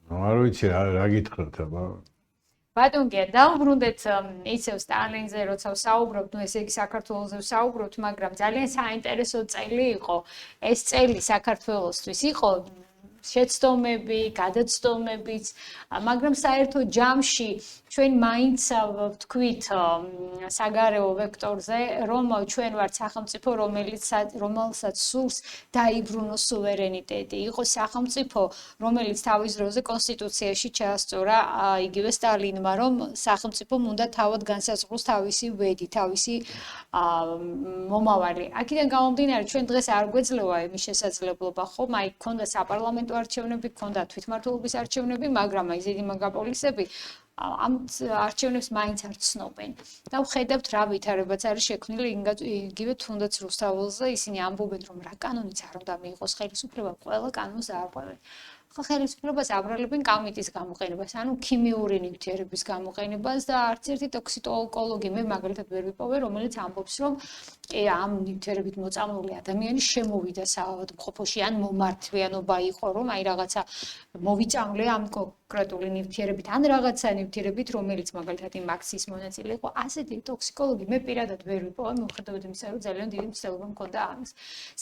არ ვიცი რა გითხრათ, აბა. ბატონგია, დავბრუნდეთ ისევ სტალინზე, როცა ვსაუბრობთ, ესე იგი საქართველოზე ვსაუბრობთ, მაგრამ ძალიან საინტერესო წელი იყო. ეს წელი საქართველოსთვის იყო შეცდომები, გადაცდომებიც, მაგრამ საერთო ჯამში ჩვენ მაინც ვთქვით საგარეო ვექტორზე, რომ ჩვენ ვართ სახელმწიფო, რომელსაც სურს დაიბრუნოს სუვერენიტეტი. იყო სახელმწიფო, რომელიც თავის დროზე კონსტიტუციაში ჩაასწორა იგივე სტალინმა, რომ სახელმწიფომ უნდა თავად განსაზღვროს თავისი ვედი, თავისი მომავალი. აქედან გამომდინარე, ჩვენ დღეს არ გვეძლევა იმის შესაძლებლობა, ხომ? აი, გქონდა საპარლამენტო არჩევნები, გქონდა თვითმმართველობის არჩევნები, მაგრამ აი ზედი მაგაპოლისები ამ არჩევნებს მაინც არ ცნობენ. და ვხედავთ რა ვითარებაც არის შექმნილი იგივე თუნდაც რუსთაველზე, ისინი ამბობენ, რომ რა კანონიც არ უნდა მიიღოს ხელისუფლება, ყველა კანონს აარღვევენ. ხო, ხელისუფლებას აბრალებენ კამიტის გამოყენებას, ანუ ქიმიური ნივთიერების გამოყენებას და არც ერთი ტოქსიკოლოგი მე მაგალითად ვერ ვიპოვე, რომელიც ამბობს, რომ ამ ნივთიერებით მოწამლული ადამიანი შემოვიდა საავადმყოფოში ან მომართლიანობა იყო, რომ აი რაღაცა მოვიწამლე ამ კონკრეტული ნივთიერებით, ან რაღაცა ნივთიერებით, რომელიც მაგალითად იმ აქციის მონაწილე იყო, ასეთი ტოქსიკოლოგი მე პირადად ვერ ვიპოვე, მიუხედავად იმისა, რომ ძალიან დიდი მცდელობა მქონდა ამის.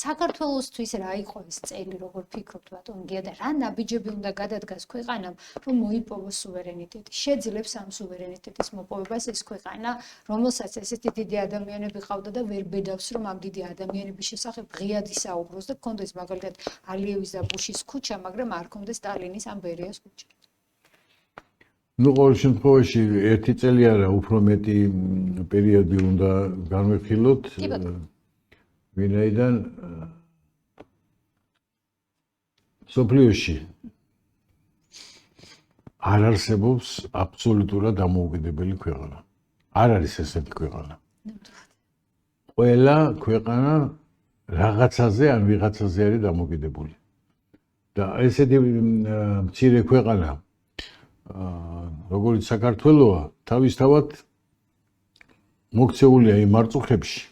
საქართველოსთვის რა იყო ეს წელი, როგორ ფიქრობთ ბატონგია და რა ნაბიჯები უნდა გადადგას ქვეყანამ, რომ მოიპოვოს სუვერენიტეტი. შეძლებს ამ სუვერენიტეტის მოპოვებას ეს ქვეყანა, რომელსაც ესეთი დიდი ადამიანები ყავდა და ვერ ბედავს, რომ ამ დიდი ადამიანების შესახებ ღიად ისაუბროს და გქონდეს მაგალითად ალიევის და ბუშის ქუჩა, მაგრამ არ გქონდეს სტალინის ან ბერიას ქუჩა. ნუ ყოველ შემთხვევაში ერთი წელი არა, უფრო მეტი პერიოდი უნდა განვიხილოთ. ვინაიდან სოფლიოში არ არსებობს აბსოლუტურად დამოუკიდებელი ქვეყანა. არ არის ესეთი ქვეყანა. ყველა ქვეყანა რაღაცაზე ან ვიღაცაზე არის დამოუკიდებელი. და ესეთი მცირე ქვეყანა როგორც საქართველოა, თავისთავად მოქცეულია იმ მარწუხებში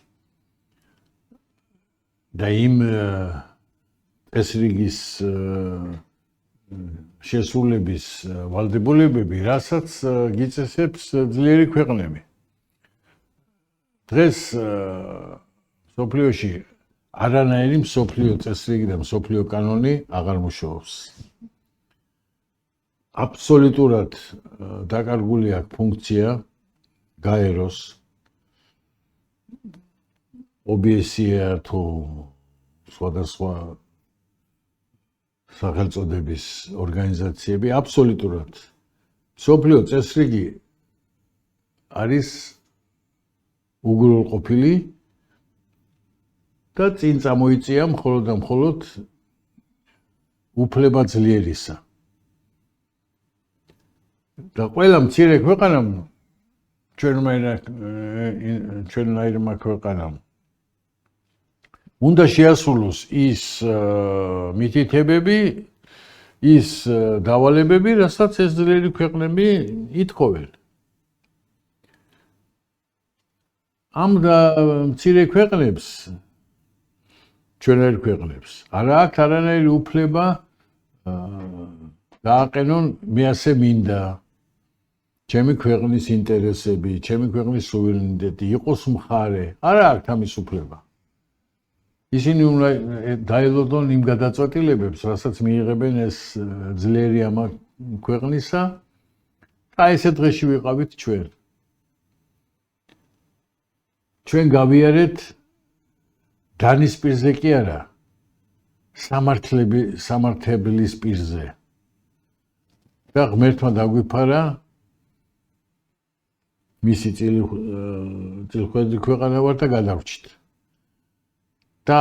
და იმ წესრიგის შესრულების ვალდებულებები, რასაც გიწესებს ძლიერი ქვეყნები. დღეს მსოფლიოში არანაირი მსოფლიო წესრიგი და მსოფლიო კანონი აღარ მუშაობს. აბსოლუტურად დაკარგული აქვს ფუნქცია გაეროს, OBSE თუ სხვადასხვა სახელწოდების ორგანიზაციები აბსოლუტურად მსოფლიო წესრიგი არის უგულვებყოფილი და წინ წამოიწია მხოლოდ და მხოლოდ უფლება ძლიერისა. და ყველა მცირე ქვეყანამ ჩვენნაირმა ქვეყანამ უნდა შეასრულოს ის მითითებები, ის დავალებები, რასაც ეს ძლიერი ქვეყნები ითხოვენ. ამ მცირე ქვეყნებს, ჩვენნაირ ქვეყნებს, არ აქვს არანაირი უფლება დააყენონ მე ასე მინდა. ჩემი ქვეყნის ინტერესები, ჩემი ქვეყნის სუვერენიტეტი იყოს მხარე, არა აქვს ამის უფლება. ისინი უნდა დაელოდონ იმ გადაწყვეტილებებს, რასაც მიიღებენ ეს ძლიერი ამა ქვეყნისა და ესე დღეში ვიყავით ჩვენ. ჩვენ გავიარეთ დანის პირზე კი არა, სამართლებლის პირზე. და ღმერთმა დაგვიფარა მისი წილხვედრი ქვეყანა ვარ და გადავრჩით. და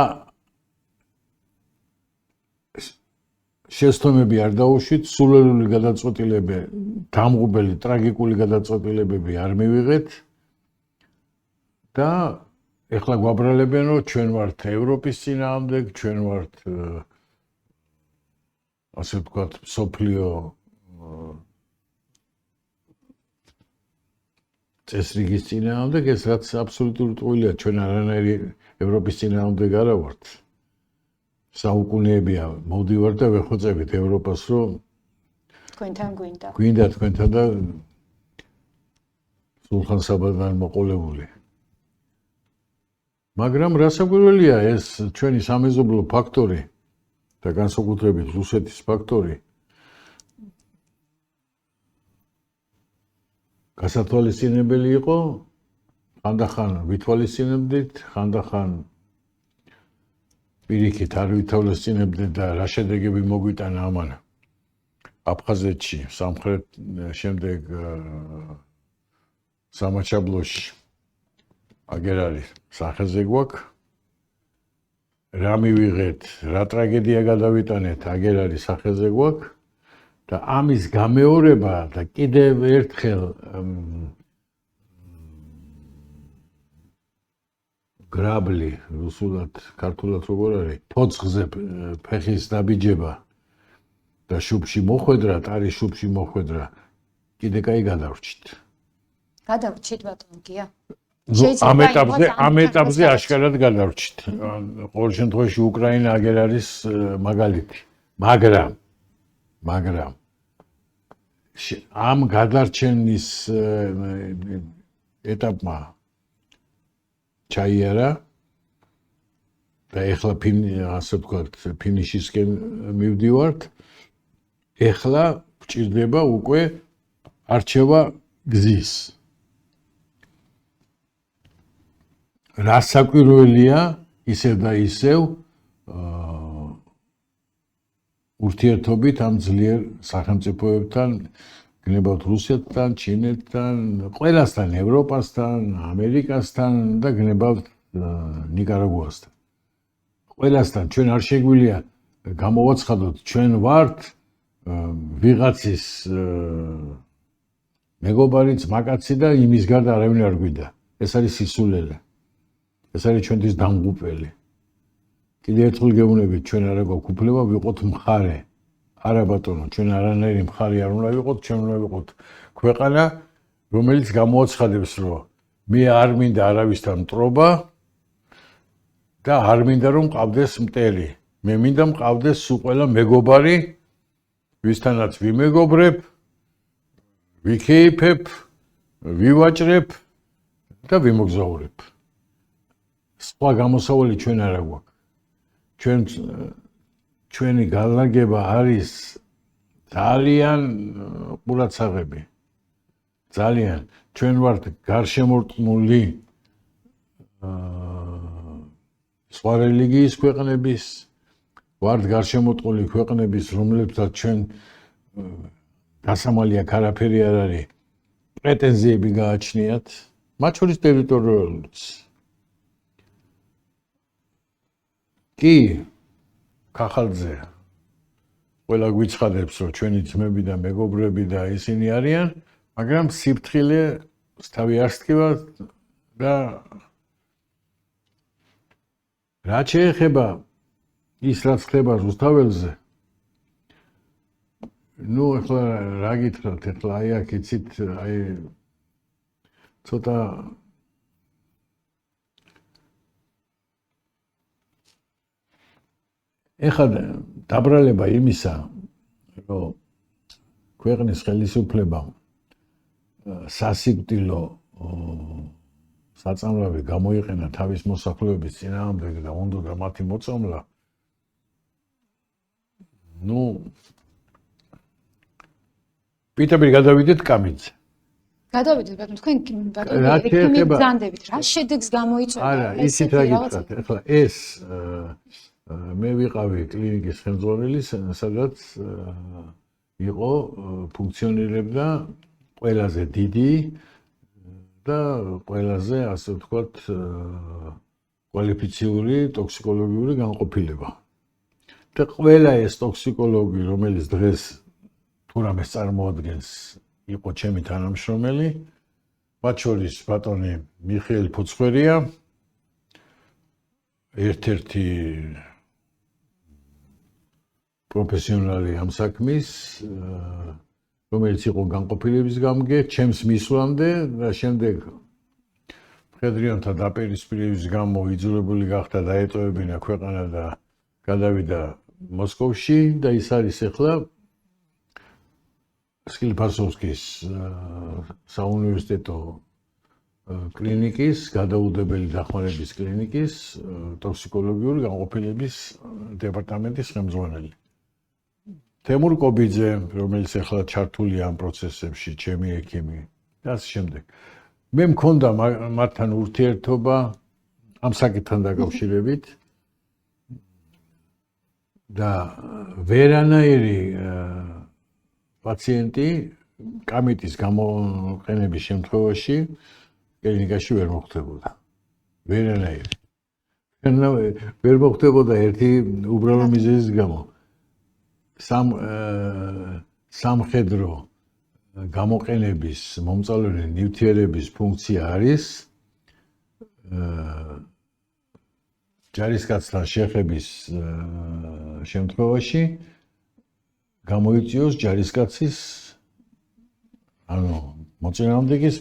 შესთომები არ დაუშვით, სულელული გადაწყვეტილებები, დამღუბელი, ტრაგიკული გადაწყვეტილებები არ მივიღეთ და ეხლა გვაბრალებენ, რომ ჩვენ ვართ ევროპის წინააღმდეგ, ჩვენ ვართ ასე ვთქვათ, მსოფლიო წესრიგის წინააღმდეგ, ეს რაც აბსოლუტურად ტყუილია, ჩვენ არანაირი ევროპის წინააღმდეგ არა ვართ. საუკუნეებია მოვდივართ და ვეხოწებით ევროპას, რომ თქვენთან გვინდა. გვინდა თქვენთან და სულხან-საბადან მოყოლებული. მაგრამ რასაკვირველია ეს ჩვენი სამეზობლო ფაქტორი და განსაკუთრებით რუსეთის ფაქტორი გასათვალისწინებელი იყო, ხანდახან ვითვალისწინებდით, ხანდახან პირიქით არ ვითვალისწინებდით და რა შედეგები მოგვიტანა ამან აფხაზეთში, სამხრეთ შემდეგ სამაჩაბლოში აგერ არის სახეზე გვაქვს, რა მივიღეთ, რა ტრაგედია გადავიტანეთ, აგერ არის სახეზე გვაქვს და ამის გამეორება და კიდევ ერთხელ გრაბლი, რუსულად, ქართულად როგორ არის, ფოცხზე ფეხის დაბიჯება და შუბში მოხვედრა, ტარის შუბში მოხვედრა, კიდე კაი გადავრჩით. გადავრჩით ბატონო გია. ამ ეტაპზე აშკარად გადავრჩით. ყოველ შემთხვევაში უკრაინა აგერ არის მაგალითი. მაგრამ ამ გადარჩენის ეტაპმა ჩაიარა და ეხლა ასე ვთქვათ, ფინიშისკენ მივდივართ. ეხლა გვჭირდება უკვე არჩევა გზის. რა საკვირველია ისევ და ისევ ურთიერთობით ამ ძლიერ სახელმწიფოებთან, გნებავთ რუსეთთან, ჩინეთთან, ყველასთან, ევროპასთან, ამერიკასთან და გნებავთ ნიკარაგუასთან. ყველასთან ჩვენ არ შეგვიძლია გამოვაცხადოთ, ჩვენ ვართ ვიღაცის მეგობარიც, მაკაცი და იმის გარდა არავინ არ გვინდა. ეს არის სისულელე. ეს არის ჩვენთვის დამღუპელი. კიდე ერთხელ გეუბნებით, ჩვენ არა გვაქვს უფლება ვიყოთ მხარე. არა ბატონო, ჩვენ არანაირი მხარი არ უნდა ვიყოთ, ჩვენ უნდა ვიყოთ ქვეყანა, რომელიც გამოაცხადებს, რომ მე არ მინდა არავისთან მტრობა და არ მინდა რომ მყავდეს მტერი. მე მინდა მყავდეს სულ ყველა მეგობარი, ვისთანაც ვიმეგობრებ, ვიქეიფებ, ვივაჭრებ და ვიმოგზაურებ. სხვა გამოსავალი ჩვენ არა გვაქვს. ჩვენი განლაგება არის ძალიან ყურადსაღები. ძალიან ჩვენ ვართ გარშემორტყმული სხვა რელიგიის ქვეყნების, ვართ გარშემორტყმული ქვეყნების, რომლებსაც ჩვენ დასამალი აქ არაფერი არ არის, პრეტენზიები გააჩნიათ, მათ შორის ტერიტორიულიც. კი ქახალძე ყველა გვიცხადებს, რომ ჩვენი ძმები და მეგობრები და ისინი არიან, მაგრამ სიფრთხილე თავი არ სთქვა და რა შეეხება ის რაც ხდება რუსთაველზე, ნუ ეხლა რა გითხრათ, ეხლა აი აქ იცით, აი ცოტა ეხლა დაბრალება იმისა, რომ ქვეყნის ხელისუფლებამ სასიკვდილო საწამლავი გამოიყენა თავის მოსახლეობის წინააღმდეგ და უნდა მათი მოწამლა. პირდაპირ გადავიდეთ კამინზე. გადავიდეთ, ბატონო, თქვენ ბატონო, მიგზანდებით, რა შედეგს გამოიწვია? არა, ისიც რა გითხრათ, ეხლა ეს მე ვიყავი კლინიკის ხელმძღვანელი, სადაც იყო ფუნქციონირებდა ყველაზე დიდი და ყველაზე, ასე ვთქვათ, კვალიფიციური ტოქსიკოლოგიური განყოფილება. და ყველა ეს ტოქსიკოლოგი, რომელიც დღეს თუ რამეს წარმოადგენს, იყო ჩემი თანამშრომელი, მათ შორის ბატონი მიხეილ ფუცხვერია, ერთ-ერთი პროფესიონალი ამ საქმის, რომელიც იყო განყოფილების გამგე, ჩემს მისვლამდე და შემდეგ მხედრიონთა დაპირისპირების გამო იძულებული გახდა დაეტოვებინა ქვეყანა და გადავიდა მოსკოვში და ის არის ახლა სკილიფასოვსკის საუნივერსიტეტო კლინიკის, გადაუდებელი დახმარების კლინიკის ტოქსიკოლოგიური განყოფილების დეპარტამენტის ხელმძღვანელი. თემურ კობიძე, რომელიც ახლა ჩართულია ამ პროცესებში, ჩემი ექიმი და ასე შემდეგ. მე მქონდა მათთან ურთიერთობა ამ საკითხთან დაკავშირებით და ვერანაირი პაციენტი კამიტის გამოყენების შემთხვევაში კლინიკაში ვერ მოხვდებოდა. ვერანაირი. ვერ მოხვდებოდა ერთი უბრალო მიზეზის გამო. სამხედრო გამოყენების მომწავლელი ნივთიერების ფუნქცია არის ჯარისკაცთან შეხების შემთხვევაში გამოიწვიოს ჯარისკაცის მოწინააღმდეგის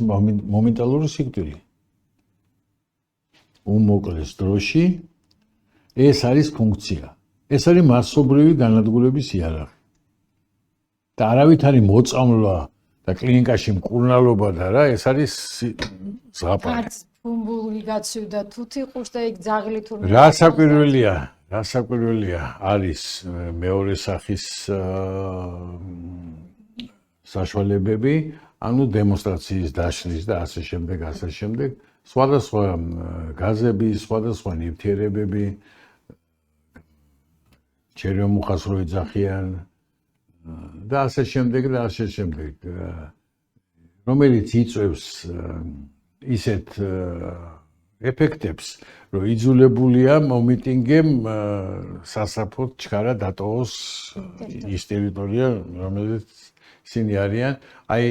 მომენტალური სიკვდილი. უმოკლეს დროში ეს არის ფუნქცია. ეს არის მასობრივი განადგურების იარაღი. და არავითარი მოწამვლა და კლინიკაში მკურნალობა და რა, ეს არის ზღაპარი. ფუმბული გაცივდა, თუთი ყურს და იქ ძაღლი თურმე. რა საკვირველია არის მეორე სახის საშუალებები, ანუ დემონსტრაციის დაშლის და ასე შემდეგ, ასე შემდეგ, სხვადასხვა გაზები, სხვადასხვა ნივთიერებები, ჩერემუხას რო იძახიან და ასე შემდეგ და ასე შემდეგ, რომელიც იწვევს ისეთ ეფექტებს, რომ იძულებულია მომიტინგემ სასაფოდ ჩქარა დატოვოს ის ტერიტორია, რომელიც ისინი არიან. აი,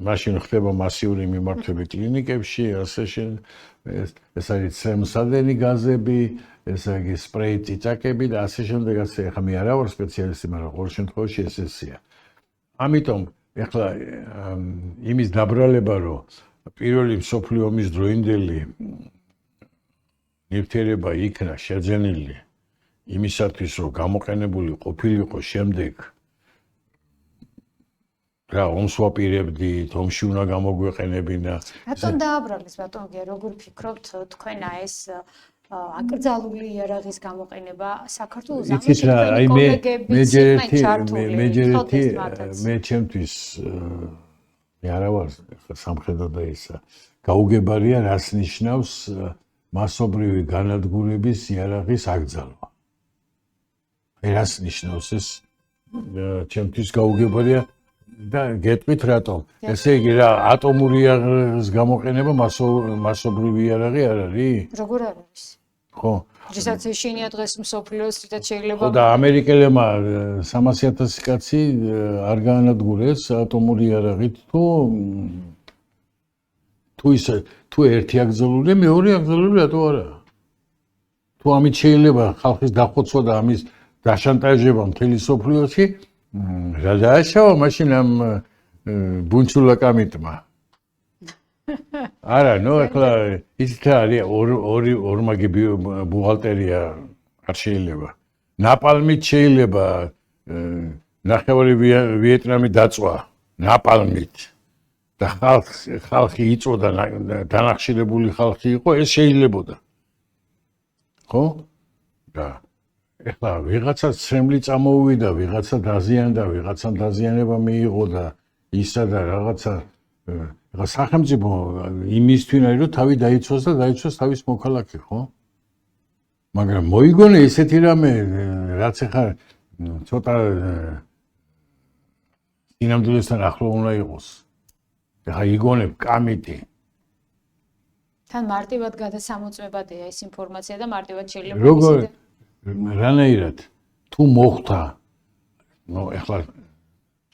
მაშინ ხდება მასიური მიმართვები კლინიკებში, ეს არის ცემსადენი გაზები, ეს არის სპრეი წიწაკები და ასე შემდეგ, ასე. ახლა მე არა ვარ სპეციალისტი, მაგრამ ყოველ შემთხვევაში ესეა. ამიტომ ახლა იმის დაბრალება, რომ პირველი მსოფლიო ომის დროინდელი ნივთიერება იქნა შეძენილი იმისათვის, რომ გამოყენებული ყოფილიყო შემდეგ რა ომს ვაპირებდით, ომში უნდა გამოგვეყენებინა. რატომ დააბრალეს ბატონო, როგორ ფიქრობთ თქვენ ეს აკრძალული იარაღის გამოყენება საქართველოს მე ჩემთვის მე არა ვარ სამხედრო და ისა გაუგებარია რას ნიშნავს მასობრივი განადგურების იარაღის აკრძალვა. რას ნიშნავს ეს ჩემთვის გაუგებარია და გეტყვით რატომ? ესე იგი რა ატომური იარაღის გამოყენება მასობრივი იარაღი არ არის? როგორ არის? ხო. რისაც ეშინია დღეს მსოფლიოს რითაც შეიძლება. ხო და ამერიკელებმა 300,000 კაცი არ გაანადგურეს ატომური იარაღით თუ ერთი აკრძალულია, მეორე აკრძალული რატო არა? თუ ამით შეიძლება ხალხის დახოცვა და ამის დაშანტაჟება მთელი მსოფლიოში, რა დააშავა მაშინ ამ ბუნჩულა კამიტმა? არა, ახლა ისეთ არის ორმაგი ბუღალტერია არ შეიძლება. ნაპალმით შეიძლება ნახევარი ვიეტნამი დაწვა, ნაპალმით. და ხალხი იწოდა დანახშირებული ხალხი იყო, ეს შეიძლებოდა. ხო? და ეხლა ვიღაცა ცრემლი წამოვიდა, ვიღაცა დაზიანდა, ვიღაცამ დაზიანება მიიღო და ისა და რაღაცა ეხლა სახელმწიფო იმისთვინარი რომ თავი დაიცვას და დაიცვას თავის მოქალაქე, ხო? მაგრამ მოიგონე ესეთი რამე, რაც ეხლა ცოტა სინამდვილესთან ახლო უნდა იყოს. ეხლა იგონებ კამიტი. თან მარტივად გადასამოწმებადია ეს ინფორმაცია და მარტივად შეიძლება როგორ რანაირად თუ მოხდა, ნუ ეხლა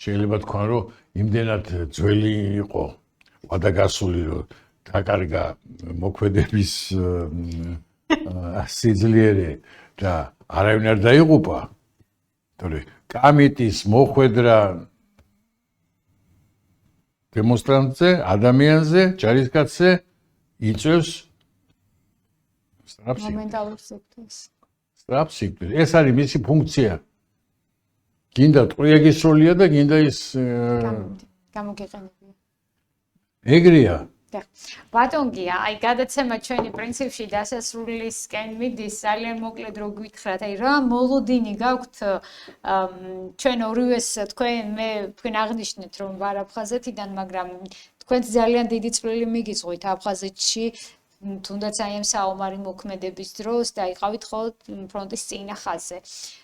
შეიძლება თქვა რომ იმდენად ძველი იყო ვადაგასული რომ დაკარგა მოქმედების სიძლიერე და არავინ არ დაიღუპა. თორე კამიტის მოხვედრა დემონსტრანტზე, ადამიანზე, ჯარისკაცზე იწევს მომენტალურ სიკვდილს. სტრაფსიკვდილს. ეს არის მისი ფუნქცია. გინდა ტყვიაგისროლია და გინდა ის გამოგეყენებია. ეგრეა. ბატონ გია, აი გადაცემა ჩვენი პრინციპში დასასრულისკენ მიდის, ძალიან მოკლედ რო გითხრათ, აი რა მოლოდინი გაქვთ ჩვენ ორივეს თქვენ აღნიშნეთ რომ ვარ აფხაზეთიდან, მაგრამ თქვენ ძალიან დიდი წვლილი მიგიწვით აფხაზეთში, თუნდაც აი ამ საომარი მოქმედების დროს და იყავით ხოლმე ფრონტის წინა ხაზზე.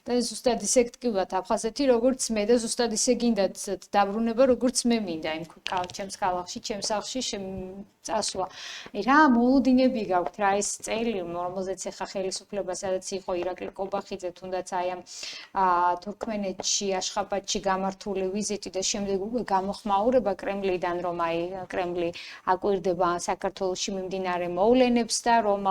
და ზუსტად ისე გტკივათ აფხაზეთი, როგორც მე და ზუსტად ისე გინდათ დაბრუნება, როგორც მე მინდა იმ ჩემს ქალაქში, ჩემს სახლში წასვლა. აი რა მოლოდინები გაქვთ, რა ეს წელი, რომელზეც ახლა ხელისუფლება სადაც იყო ირაკლი კობახიძე, თუნდაც აი ამ თურქმენეთში, აშხაბადში გამართული ვიზიტი და შემდეგ უკვე გამოხმაურება კრემლიდან, რომ აი კრემლი აკვირდება საქართველოში მიმდინარე მოვლენებს და რომ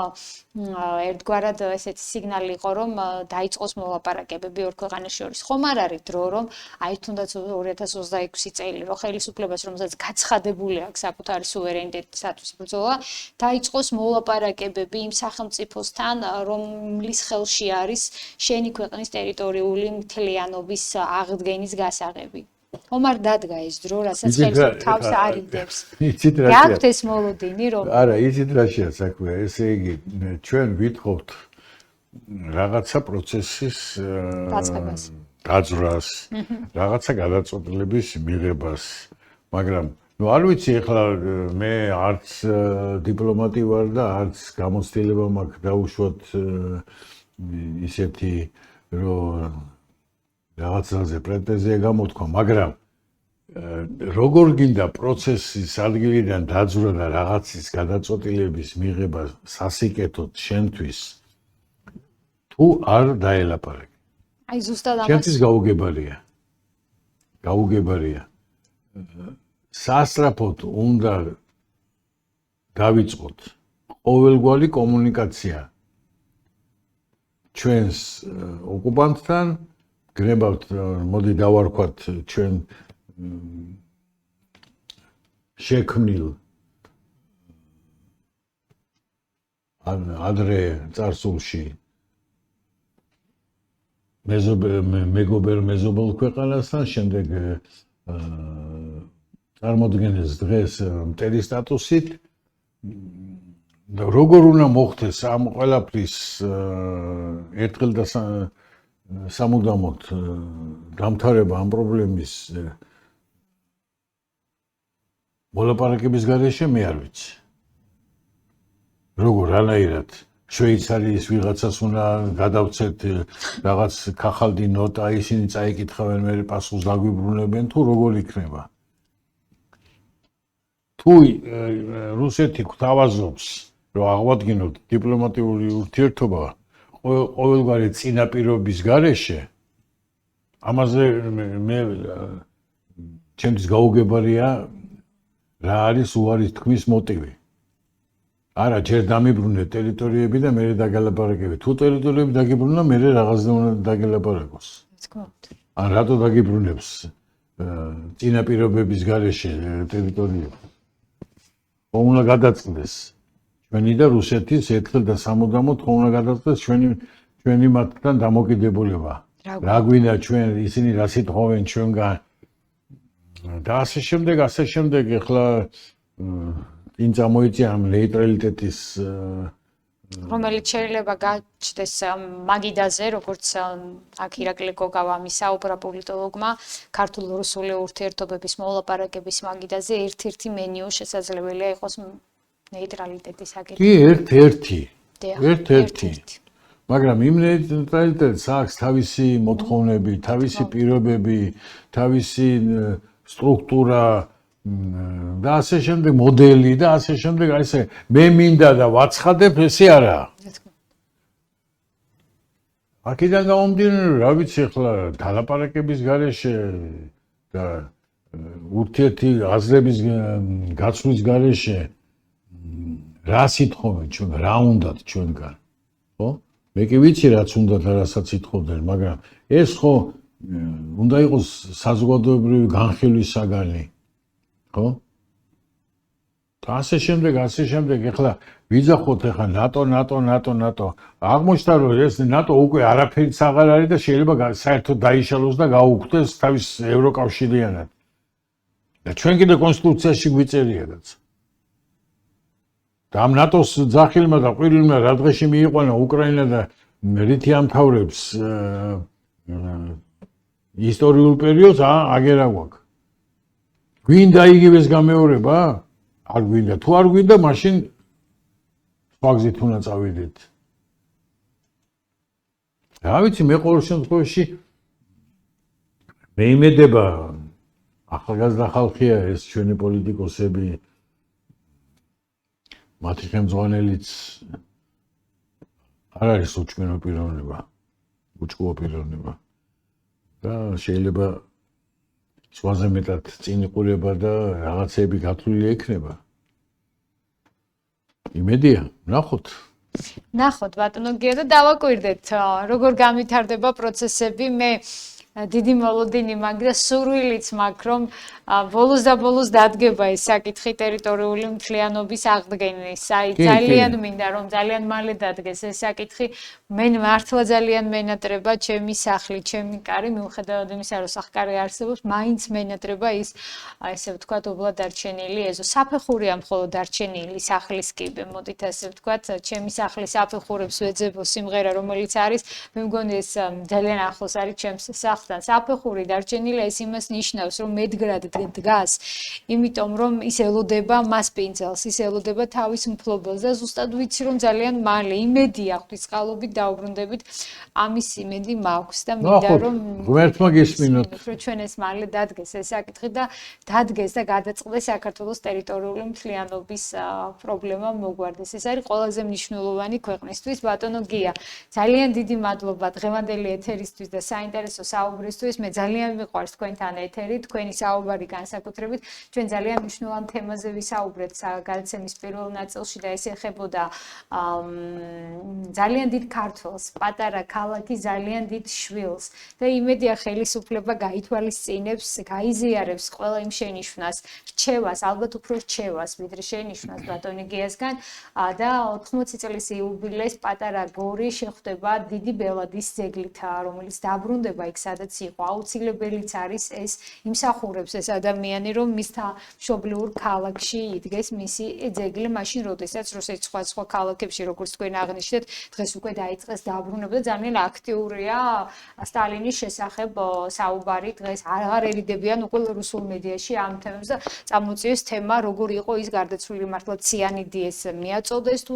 ერთგვარად ესეთი სიგნალი იყო, რომ დაიწყოს მოლაპარაკებები ორ ქვეყანას შორის. ხომ არ არის დრო, რომ აი თუნდაც 2026 წელი, რომ ხელისუფლებას რომელსაც გაცხადებული აქვს საკუთარი სუვერენიტეტის ბრძოლა, დაიწყოს მოლაპარაკებები იმ სახელმწიფოსთან, რომლის ხელში არის შენი ქვეყნის ტერიტორიული მთლიანობის აღდგენის გასაღები. ხომ არ დადგა ეს დრო, რასაც ხელისუფლება თავს არიდებს. იცით რა შეა? გაქვთ ეს მოლოდინი, რომ არა, იცით რა შეა საქმე, ესე იგი ჩვენ ვითხოვთ რაღაცა პროცესის დაძვრას, რაღაცა გადაწყვეტილების მიღებას, მაგრამ ნუ არ ვიცი ეხლა მე არც დიპლომატი ვარ და არც გამოცდილება მაქვს დაუშვათ ისეთი რომ რაღაცაზე პრეტენზია გამოთქვა, მაგრამ როგორ გინდა პროცესის ადგილიდან დაძვრა და რაღაცის გადაწყვეტილების მიღება სასიკეთოდ შენთვის თუ არ დაელაპარაკე. აი ზუსტად ამას შენთვის გაუგებარია. სასწრაფოდ უნდა დავიწყოთ ყოველგვარი კომუნიკაცია ჩვენს ოკუპანტთან, გნებავთ, მოდი დავარქვათ ჩვენ შექმნილ ადრე წარსულში მეგობელ ქვეყანასთან, შემდეგ წარმოდგენეს დღეს მტერი სტატუსით და როგორ უნდა მოხდეს ამ ყველაფრის ერთხელ და სამუდამოდ დამთავრება ამ პრობლემის მოლაპარაკების გარეშე მე არ ვიცი. როგორ რანაირად შვეიცარიის ვიღაცას უნდა გადავცეთ რაღაც ქახალდი ნოტა, ისინი წაიკითხავენ, მე პასუხს დაგვიბრუნებენ თუ როგორ იქნება. თუ რუსეთი გვთავაზობს, რომ აღვადგინოთ დიპლომატიური ურთიერთობა ყოველგვარი წინაპირობის გარეშე, ამაზე მე ჩემთვის გაუგებარია რა არის უარის თქმის მოტივი. არა, ჯერ დამიბრუნე ტერიტორიები და მე დაგელაპარაკები. თუ ტერიტორიები დაგიბრუნა, მე რაღაცა უნდა დაგელაპარაკოს. ან რატო დაგიბრუნებს წინაპირობების გარეშე ტერიტორიები? ხომ უნდა გადაწყდეს ჩვენი და რუსეთის ერთხელ და სამუდამოდ ხომ უნდა გადაწყდეს ჩვენი მათთან დამოკიდებულება. რა გვინდა ჩვენ ისინი რას ითხოვენ ჩვენგან და ასე შემდეგ ეხლა წინ წამოიწია ამ ნეიტრალიტეტის რომელიც შეიძლება გაჩნდეს მაგიდაზე, როგორც აქ ირაკლი გოგავამი საუბრა პოლიტოლოგმა ქართულ-რუსული ურთიერთობების მოლაპარაკების მაგიდაზე ერთ-ერთი მენიუ შესაძლებელია იყოს ნეიტრალიტეტის აკეთება. კი, ერთ-ერთი. ერთ-ერთი. მაგრამ იმ ნეიტრალიტეტს აქვს თავისი მოთხოვნები, თავისი პირობები, თავისი სტრუქტურა და ასე შემდეგ მოდელი და ასე შემდეგ, აი ესე მე მინდა და ვაცხადებ, ესე არა. აქედან გამომდინარე, რა ვიცი, ახლა დალაპარაკების გარეშე და ურთიერთი აზრების გაცვლის გარეშე რა სიტყვენ ჩვენ, რა უნდათ ჩვენგან, ხო? მე კი ვიცი რაც უნდათ, რასაც ითხოვდნენ, მაგრამ ეს ხო უნდა იყოს საზოგადოებრივი განხილვის საგანი. ხო? და ასე შემდეგ, ეხლა ვიძახოთ ეხლა ნატო. აღმოჩნდა რომ ეს ნატო უკვე არაფერიც აღარ არის და შეიძლება საერთოდ დაიშალოს და გაუქმდეს თავის ევროკავშირიანად. და ჩვენ კიდე კონსტიტუციაში გვიწერია რაც. და ამ ნატოს ძახილმა და ყვირილმა რა დღეში მიიყვანა უკრაინა და რითი ამთავრებს ისტორიულ პერიოდს, აგერა გვაქვს. გვინდა იგივეს გამეორება? არ გვინდა. თუ არ გვინდა, მაშინ სხვა გზით უნდა წავიდეთ. რა ვიცი, მე ყოველ შემთხვევაში მე იმედება ახალგაზრდა ხალხია ეს ჩვენი პოლიტიკოსები, მათი ხელმძღვანელიც არ არის უჩვენო პიროვნება, უჩქუო პიროვნება და შეიძლება სხვაზე მეტად წინ იყურება და რაღაცები გათვლილი ექნება. იმედია, ნახოთ ბატონო გია და დავაკვირდეთ როგორ გამვითარდება პროცესები. მე დიდი მოლოდინი მაქვს და სურვილიც მაქვს რომ ბოლოს და ბოლოს დადგება ეს საკითხი ტერიტორიული მთლიანობის აღდგენის. აი ძალიან მინდა რომ ძალიან მალე დადგეს ეს საკითხი. მე მართლა ძალიან მენატრება ჩემი სახლი, ჩემი კარი, მიუხედავად იმისა რომ სახკარი არსებობს, მაინც მენატრება ის ესე ვთქვათ უბლად დარჩენილი ეზო. საფეხურია მხოლოდ დარჩენილი სახლის კიბე, მოდით ასე ვთქვათ, ჩემი სახლის საფეხურებს ვეძებო სიმღერა რომელიც არის, მე მგონი ეს ძალიან ახლოს არის ჩემს სახლთან. საფეხური დარჩენილია, ეს იმას ნიშნავს რომ მედგრად დგას, იმიტომ რომ ის ელოდება მასპინძელს, ის ელოდება თავის მფლობელს და ზუსტად ვიცი რომ ძალიან მალე იმედია ღვთისყალობით დაუბრუნდებით, ამის იმედი მაქვს და მინდა რომ ღმერთმა გესმინოთ, რომ ჩვენ ეს მალე დადგეს ეს საკითხი და დადგეს და გადაწყდეს საქართველოს ტერიტორიული მთლიანობის პრობლემა მოგვარდეს. ეს არის ყველაზე მნიშვნელოვანი ქვეყნისთვის. ბატონო გია, ძალიან დიდი მადლობა დღევანდელი ეთერისთვის და საინტერესო საუბრისთვის. მე ძალიან მიყვარს თქვენთან ეთერი, თქვენი საუბარი განსაკუთრებით. ჩვენ ძალიან მნიშვნელოვან თემაზე ვისაუბრეთ გადაცემის პირველ ნაწილში და ეს ეხებოდა ძალიან დიდ ქართველს, პატარა ქალაქის ძალიან დიდ შვილს და იმედია ხელისუფლება გაითვალისწინებს, გაიზიარებს ყველა იმ შენიშვნას, რჩევას, ალბათ უფრო რჩევას, ვიდრე შენიშვნას ბატონი გიასგან და 80 წლის იუბილეს პატარა გორი შეხვდება დიდი ბელადის ძეგლით, რომელიც დაბრუნდება იქ სადაც იყო. აუცილებელიც არის ეს იმსახურებს ეს ადამიანი რომ მის მშობლიურ ქალაქში იდგეს მისი ძეგლი, მაშინ როდესაც რუსეთის სხვა ქალაქებში როგორც თქვენ აღნიშნეთ, დღეს უკვე დაიწყეს დაბრუნება და ძალიან აქტიურია სტალინის შესახებ საუბარი. დღეს აღარ ერიდებიან უკვე რუსულ მედიაში ამ თემებს და წამოწიეს თემა როგორ იყო ის გარდაცვლილი მართლა ციანიდი ეს მიაწოდეს თუ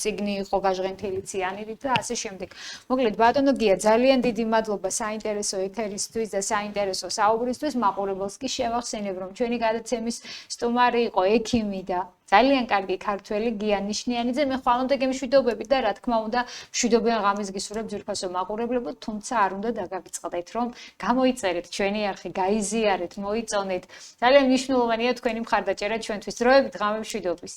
წიგნი იყო გაჟღენთილი ციანიდით და ასე შემდეგ. მოკლედ ბატონო გია, ძალიან დიდი მადლობა საინტერესო ეთერისთვის და საინტერესო საუბრისთვის. მაყურებელს კი შევახსენებ რომ ჩვენი გადაცემის სტუმარი იყო ექიმი და ძალიან კარგი ქართველი გია ნიშნიანიძე. მე ხვალამდე გემშვიდობებით და რა თქმა უნდა მშვიდობიან ღამეს გისურვებ ძვირფასო მაყურებლებო, თუმცა არ უნდა დაგაგიწყდეთ რომ გამოიწერეთ ჩვენი არხი, გაიზიარეთ, მოიწონეთ. ძალიან მნიშვნელოვანია თქვენი მხარდაჭერა ჩვენთვის. დროებით ღამე მშვიდობის.